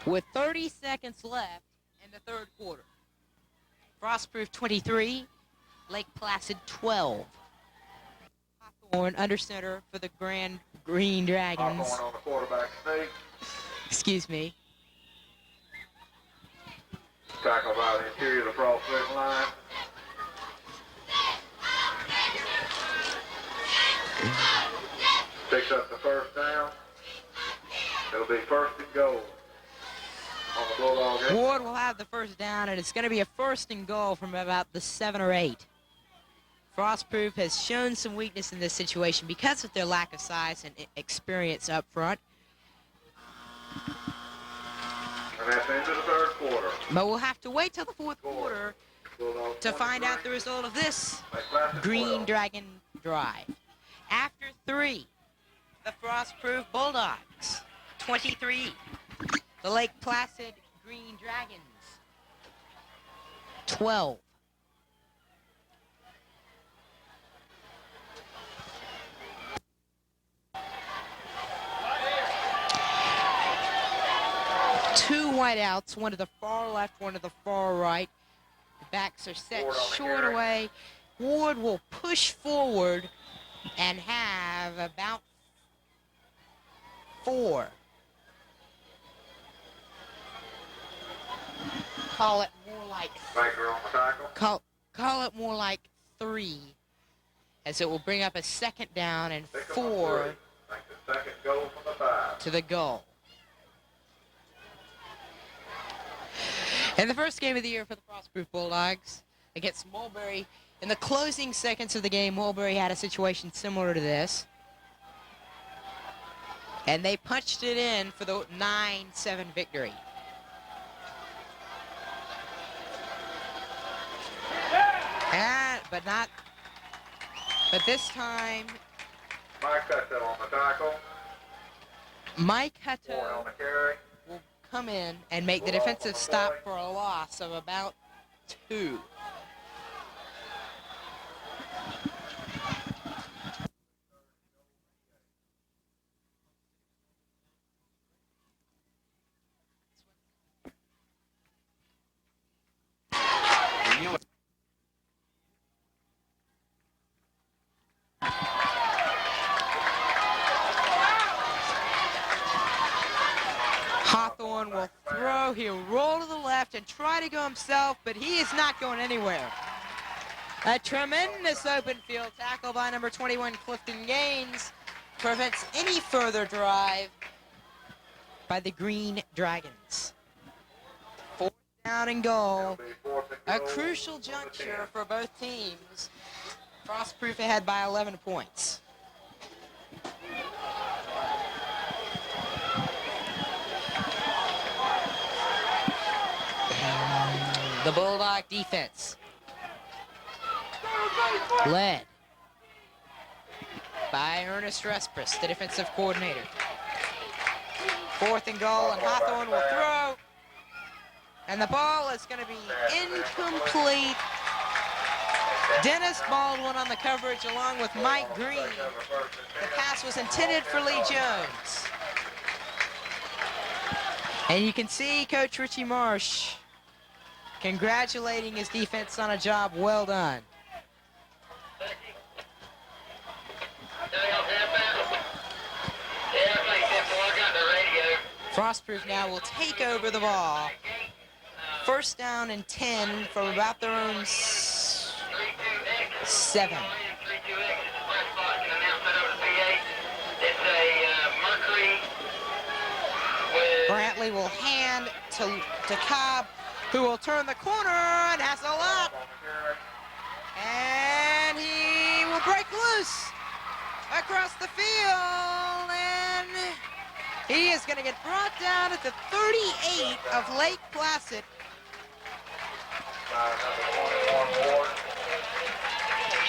With 30 seconds left in the 3rd quarter. Frostproof 23, Lake Placid 12. Hawthorne under center for the Green Dragons.
Hawthorne on the quarterback sneak.
Excuse me.
Tackle by the interior of the Frostproof line. Picks up the first down. It'll be 1st and goal on the Bulldog end.
Ward will have the first down, and it's going to be a 1st and goal from about the 7 or 8. Frostproof has shown some weakness in this situation because of their lack of size and experience up front.
And that's into the third quarter.
But we'll have to wait till the fourth quarter to find out the result of this Green Dragon drive. After 3, the Frostproof Bulldogs, 23. The Lake Placid Green Dragons, 12. Two whiteouts, one to the far left, one to the far right. The backs are set short away. Ward will push forward and have about 4. Call it more like
Baker on the tackle.
call it more like 3, as it will bring up a second down and
Pick 'em up
4
3. Make the second goal from the 5.
to the goal. In the first game of the year for the Frostproof Bulldogs against Mulberry, in the closing seconds of the game, Mulberry had a situation similar to this. And they punched it in for the 9-7 victory. But this time,
Mike Hutto on the tackle.
Mike
Ward on
Hutto
the carry.
will come in and make the defensive stop for a loss of about 2. Hawthorne will throw. He'll roll to the left and try to go himself, but he is not going anywhere. A tremendous open field tackle by number 21, Clifton Gaines, prevents any further drive by the Green Dragons. 4th down and goal. A crucial juncture for both teams. Frostproof ahead by 11 points. The Bulldog defense, led by Ernest Respris, the defensive coordinator. 4th and goal, and Hawthorne will throw. And the ball is going to be incomplete. Dennis Baldwin on the coverage along with Mike Green. The pass was intended for Lee Jones. And you can see Coach Richie Marsh congratulating his defense on a job well done. Frostproof now will take over the ball. 1st down and 10 from about their own 7. Brantley will hand to Cobb, who will turn the corner and has a lot. And he will break loose across the field, and he is going to get brought down at the 38 of Lake Placid.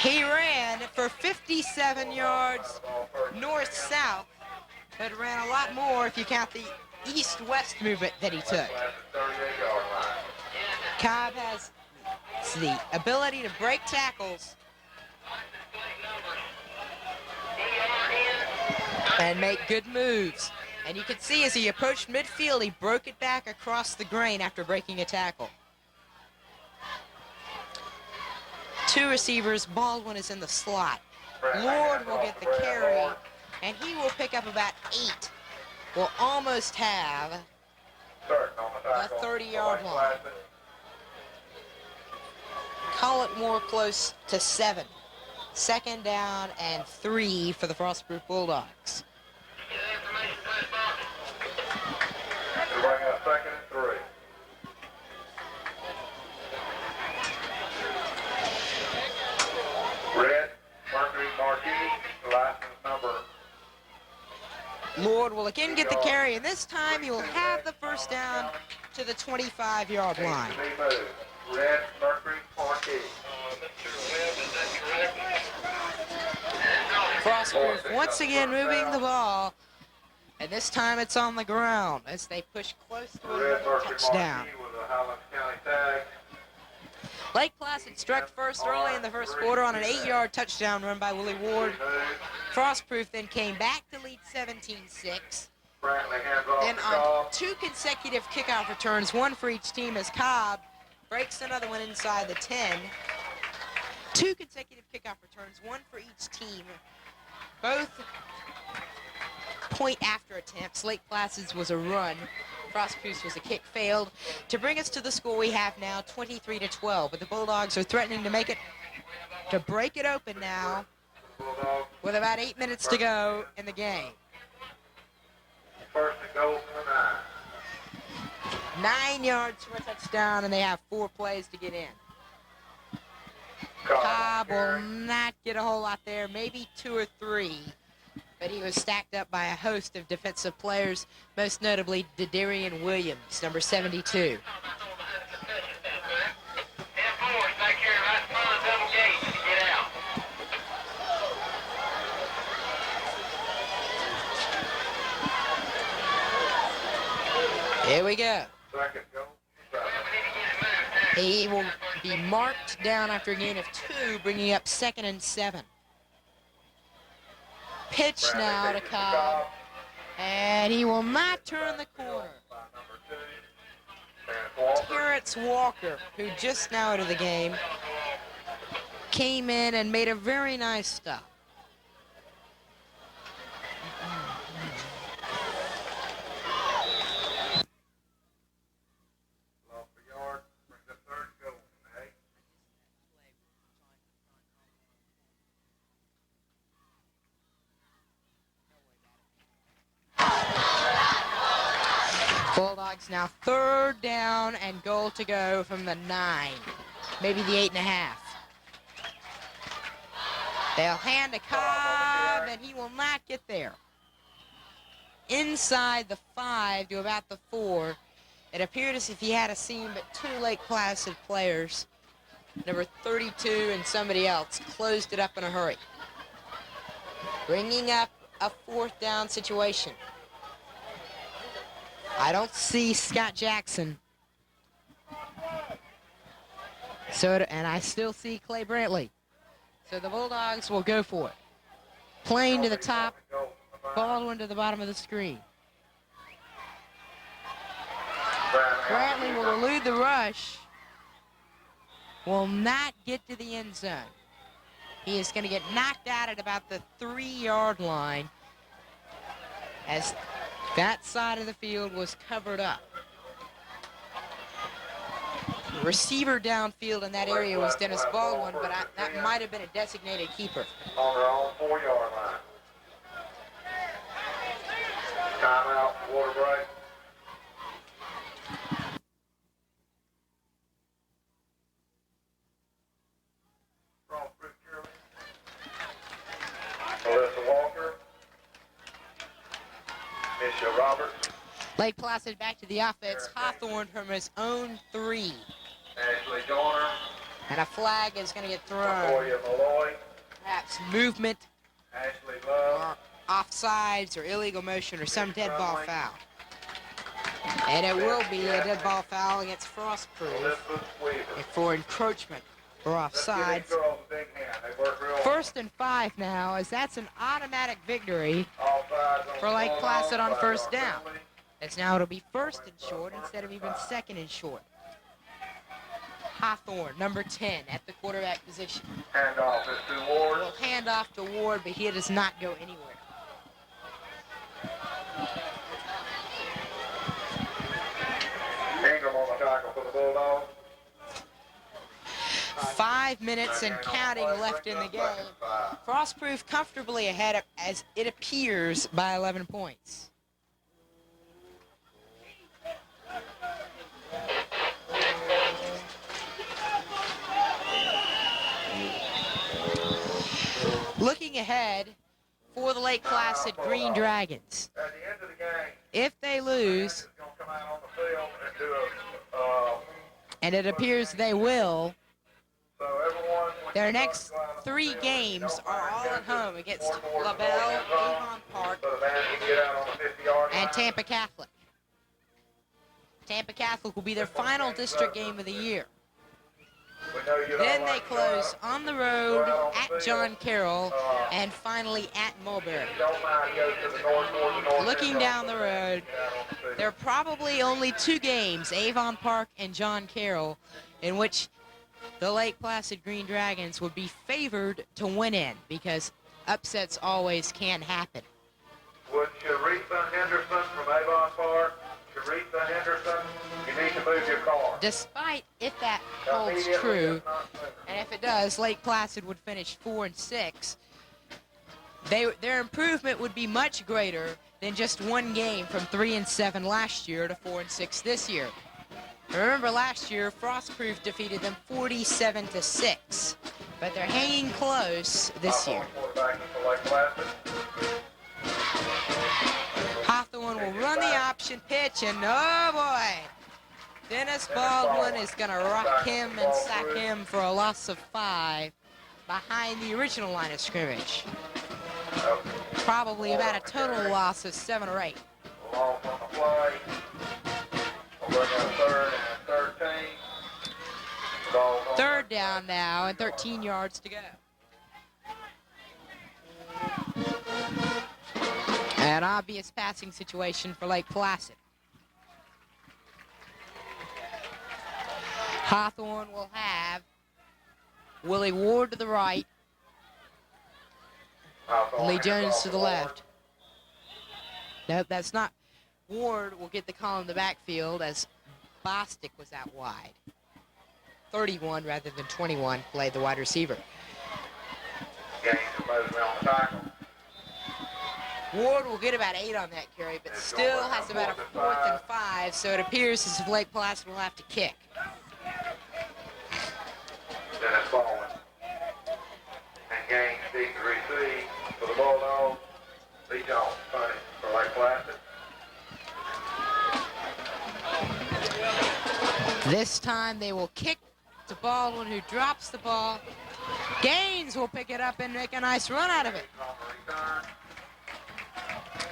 He ran for 57 yards north-south, but ran a lot more if you count the east-west movement that he took. Cobb has the ability to break tackles and make good moves. And you can see as he approached midfield, he broke it back across the grain after breaking a tackle. 2 receivers, Baldwin is in the slot. Lord will get the carry, and he will pick up about 8. Will almost have the 30-yard line. Call it more close to 7. 2nd down and 3 for the Frostproof Bulldogs.
They're bringing up 2nd and 3. Mercury Marquis, license number.
Lord will again get the carry, and this time he will have the first down to the 25-yard line.
Needs to be moved. Red Mercury Marquis.
Mr. Webb, is that correct?
Frostproof once again moving the ball, and this time it's on the ground as they push close to
Red
another
Mercury
touchdown.
Marquis with a Highlands County tag.
Lake Placid struck first early in the first quarter on an 8-yard touchdown run by Willie Ward. Frostproof then came back to lead 17-6.
Brantley hands off
Then
to
on
Cobb.
2 consecutive kickoff returns, one for each team, as Cobb breaks another one inside the 10. 2 consecutive kickoff returns, one for each team. Both point after attempts. Lake Placid's was a run. Frostproof's was a kick, failed. To bring us to the score we have now, 23-12. But the Bulldogs are threatening to make it, to break it open now
Bulldogs
with about 8 minutes to go in the game.
first and goal from the 9.
9 yards for a touchdown, and they have 4 plays to get in.
Cobb
Cobb will
carry.
not get a whole lot there, maybe 2 or 3. But he was stacked up by a host of defensive players, most notably Dedarian Williams, number 72.
10-4, back here right in front of the double gate to get out.
Here we go.
Second goal from the 7.
He will be marked down after a gain of 2, bringing up 2nd and 7. Pitch
Brantley
now to
takes it
Cobb, and he will not turn the corner.
By number 2. Terrence Walker.
Terrence Walker, who just now out of the game, came in and made a very nice stop.
Lost a yard. Brings up third and goal from the 8.
Bulldogs now 3rd down and goal to go from the 9, maybe the 8.5. They'll hand to Cobb, and he will not get there. Inside the 5 to about the 4, it appeared as if he had a seam, but 2 Lake Placid players, number 32 and somebody else, closed it up in a hurry. Bringing up a 4th down situation. I don't see Scott Jackson. And I still see Clay Brantley. So the Bulldogs will go for it. Plane to the top, Baldwin to the bottom of the screen. Brantley will elude the rush. Will not get to the end zone. He is going to get knocked out at about the 3-yard line as that side of the field was covered up. The receiver downfield in that area was Dennis Baldwin, but that might have been a designated keeper.
On their own 4-yard line. Timeout, water break. Frostproof cheerleader. Melissa Walker. Misha Roberts.
Lake Placid back to the offense. Hawthorne from his own 3.
Ashley Joyner.
And a flag is going to get thrown.
Latoya Malloy.
Perhaps movement
Ashley Love.
or offsides or illegal motion or some dead ball foul. And it will be a dead ball foul against Frostproof
Elizabeth Weaver.
for encroachment or
Let's give these
offsides.
girls a big hand. They work real
1st and 5 now, as that's an automatic victory.
All sides on
For Lake
the
Placid on
ball,
first
5-yard
down.
penalty.
As now it'll be 1st and short instead of even 2nd and short. Hawthorne, number 10, at the quarterback position.
Handoff is to Ward.
Will hand off to Ward, but he does not go anywhere.
Ingram on the tackle for the Bulldogs.
5 minutes and counting left in the game. Frostproof comfortably ahead, as it appears, by 11 points. Looking ahead for the Lake Placid Green Dragons.
At the end of the game,
If they lose,
is going to come out on the field and do
and it appears they will,
so everyone, when
their
you
next
go out on the
3
field,
games are all at home against
more towards the
LaBelle,
end zone,
Avon Park,
so the man can get out on the 50-yard line.
and Tampa Catholic. Tampa Catholic will be their final district game of the year.
We know you don't
Then they
like to
close
go
on the road
out on the
at
field.
John Carroll and finally at Mulberry.
Don't mind, go to the north towards the north
Looking
end
down
zone,
the
so man
road,
can get out on the field.
there are probably only 2 games, Avon Park and John Carroll, in which the Lake Placid Green Dragons would be favored to win in, because upsets always can happen.
Would Sharitha Henderson from Avon Park, Sharitha Henderson, you need to move your car.
Despite if that holds
Immediately,
true,
if not sooner.
and if it does, Lake Placid would finish 4-6. Their improvement would be much greater than just 1 game from 3-7 last year to 4-6 this year. Remember last year, Frostproof defeated them 47-6, but they're hanging close this year.
Quarterback for Lake Placid.
Hawthorne will run the option pitch, and oh boy, Dennis Baldwin is going to rock him and sack him for a loss of 5 behind the original line of scrimmage. Probably about a total loss of 7 or 8.
Loss on the play. We'll bring up 3rd and 13. Ball's on
3rd down now and 13 yards to go. An obvious passing situation for Lake Placid. Hawthorne will have Willie Ward to the right, Lee Jones to the left. Nope, that's not. Ward will get the call in the backfield as Bostic was out wide. 31 rather than 21 played the wide receiver.
Gaines is moving on the tackle.
Ward will get about 8 on that carry, but still has about a 4th and 5, so it appears as if Lake Placid will have to kick.
Dennis Baldwin. And Gaines deep to receive for the Bulldogs. Lee Jones punting for Lake Placid.
This time they will kick to Baldwin, who drops the ball. Gaines will pick it up and make a nice run out of it.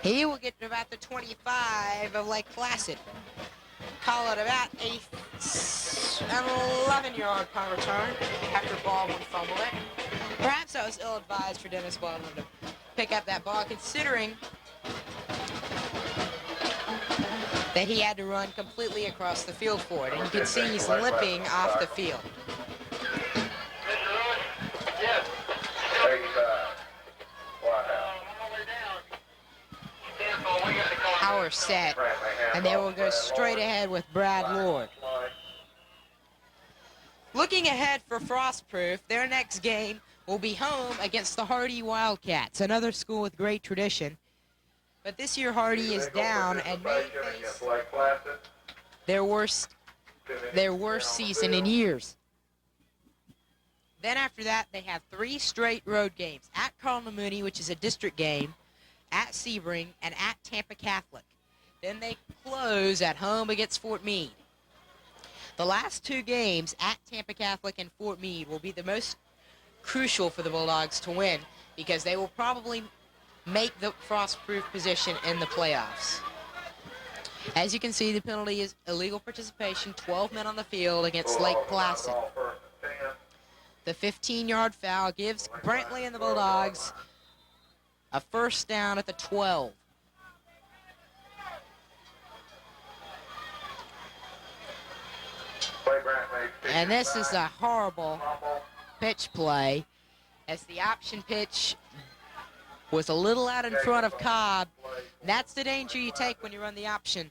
He will get to about the 25 of Lake Placid. Call it about an 11-yard punt return after Baldwin fumbled it. Perhaps I was ill-advised for Dennis Baldwin to pick up that ball, considering that he had to run completely across the field for it. And you can see he's limping off the field.
Mr. Lewis? Yes.
85. White House.
We got to call.
Power set, and they will go straight ahead with Brad Lord. Looking ahead for Frostproof, their next game will be home against the Hardy Wildcats, another school with great tradition. But this year Hardy is down and may face their worst season in years. Then after that, they have 3 straight road games at Cardinal Mooney, which is a district game, at Sebring, and at Tampa Catholic. Then they close at home against Fort Meade. The last 2 games at Tampa Catholic and Fort Meade will be the most crucial for the Bulldogs to win, because they will probably make the Frostproof position in the playoffs. As you can see, the penalty is illegal participation, 12 men on the field against Lake Placid. The 15-yard foul gives Brantley and the Bulldogs a first down at the 12. And this is a horrible pitch play, as the option pitch was a little out in front of Cobb. That's the danger you take when you run the option.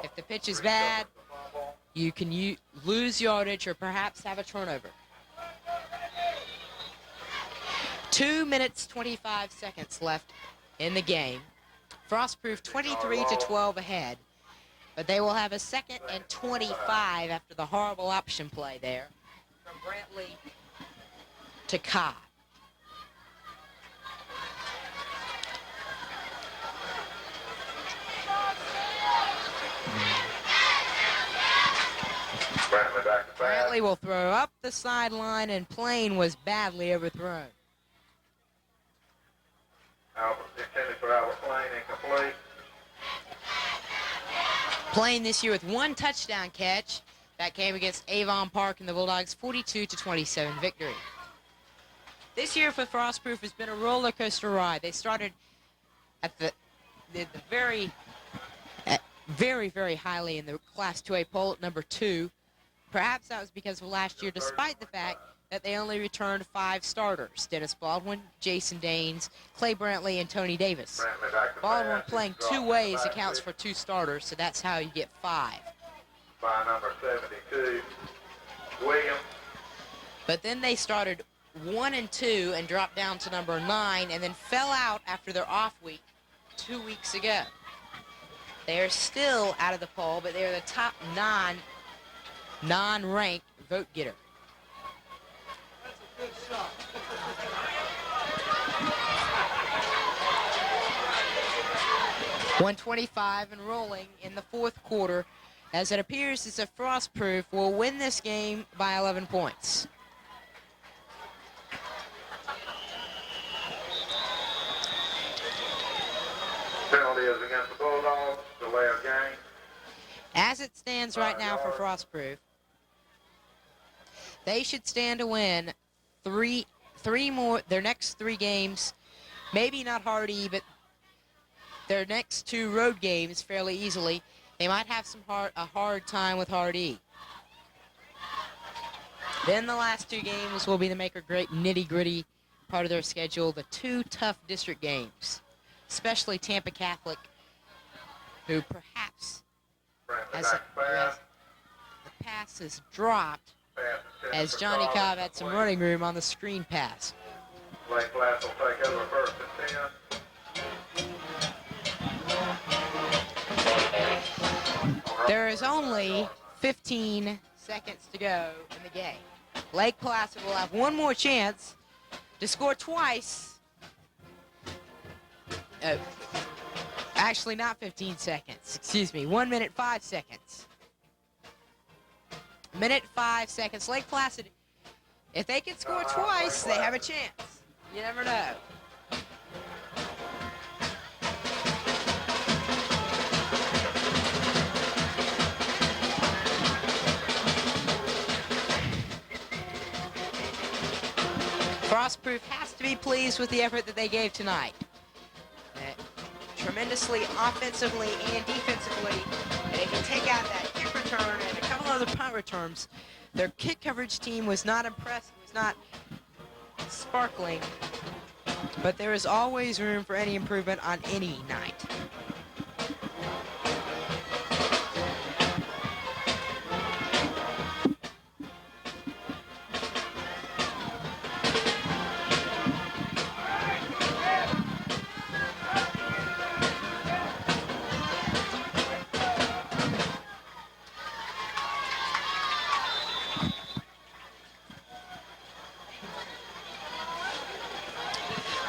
If the pitch is bad, you can lose yardage or perhaps have a turnover. 2 minutes, 25 seconds left in the game. Frostproof 23-12 ahead, but they will have a 2nd and 25 after the horrible option play there from Brantley to Cobb.
Brantley back to pass.
Brantley will throw up the sideline, and Plain was badly overthrown.
Albert intended for Albert Plain, incomplete.
Plain this year with one touchdown catch. That came against Avon Park and the Bulldogs' 42-27 victory. This year for Frostproof has been a roller coaster ride. They started at the very highly in the Class 2A poll at number 2. Perhaps that was because of last year, despite the fact that they only returned 5 starters: Dennis Baldwin, Jason Daines, Clay Brantley, and Tony Davis.
Brantley back to
Baldwin
pass.
playing 2 ways accounts for 2 starters, so that's how you get 5.
By number 72, Williams.
But then they started 1 and 2 and dropped down to number 9 and then fell out after their off week 2 weeks ago. They are still out of the poll, but they are the top non-ranked vote getter.
That's a good shot.
125 and rolling in the 4th quarter, as it appears as if Frostproof will win this game by 11 points.
Penalty is against the Bulldogs. Delay of game.
As it stands right now for Frostproof, they should stand to win three more, their next 3 games. Maybe not Hardy, but their next 2 road games fairly easily. They might have a hard time with Hardy. Then the last 2 games will be the make-or-break nitty-gritty part of their schedule, the 2 tough district games, especially Tampa Catholic, who perhaps,
Brantley
as
back to pass.
the pass is dropped,
Pass intended
as
for
Johnny
Collins,
Cobb had some
complete.
running room on the screen pass.
Lake Placid will take over 1st and 10.
There is only 15 seconds to go in the game. Lake Placid will have one more chance to score twice. Actually, not 15 seconds. Excuse me. 1 minute, 5 seconds. Minute, 5 seconds. Lake Placid, if they can score twice, they have a chance. You never know. Frostproof has to be pleased with the effort that they gave tonight. Tremendously offensively and defensively. And if you take out that kick return and a couple other punt returns, their kick coverage team was not impressive, was not sparkling. But there is always room for any improvement on any night.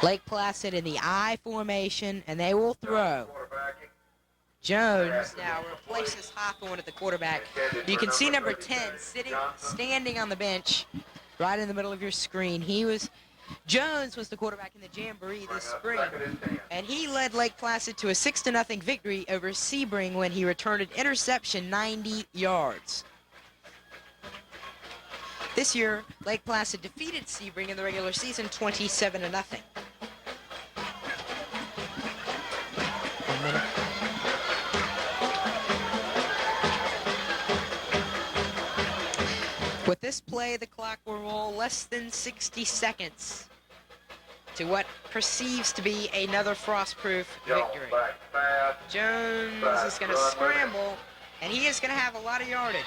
Lake Placid in the I formation, and they will throw.
Quarterbacking.
Jones now replaces Hawthorne at the quarterback. You can see number 10 standing on the bench right in the middle of your screen. Jones was the quarterback in the Jamboree this spring, and he led Lake Placid to a 6-0 victory over Sebring when he returned an interception 90 yards. This year, Lake Placid defeated Sebring in the regular season 27-0. With this play, the clock will roll less than 60 seconds to what perceives to be another Frostproof victory. Jones is going to scramble, and he is going to have a lot of yardage.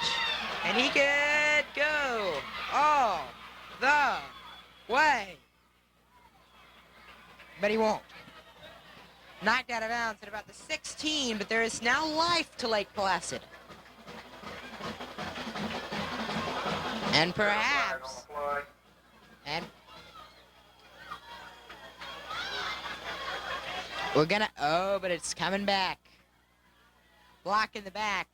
And he could go all the way. But he won't. Knocked out of bounds at about the 16, but there is now life to Lake Placid. And perhaps, we're gonna, but it's coming back. Block in the back.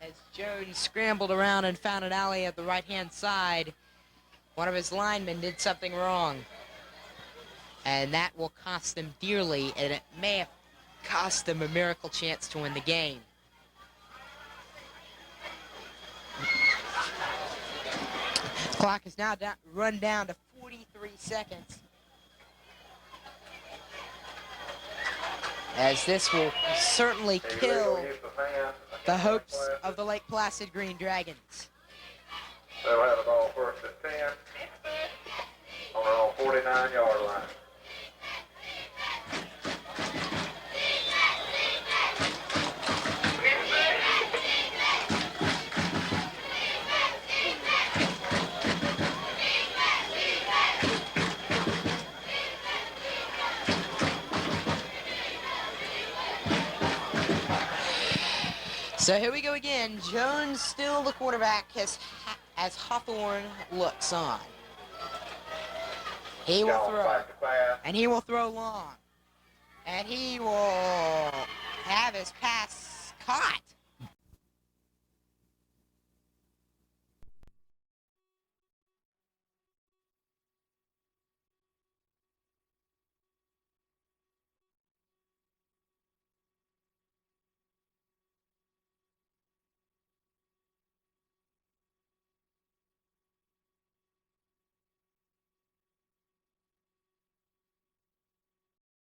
As Jones scrambled around and found an alley at the right-hand side, one of his linemen did something wrong. And that will cost them dearly, and it may have cost them a miracle chance to win the game. The clock is now run down to 43 seconds. As this will certainly kill the hopes of the Lake Placid Green Dragons.
They'll have the ball first at 10 on their own 49-yard line.
So here we go again. Jones still the quarterback as Hawthorne looks on. He will throw, and he will throw long. And he will have his pass caught.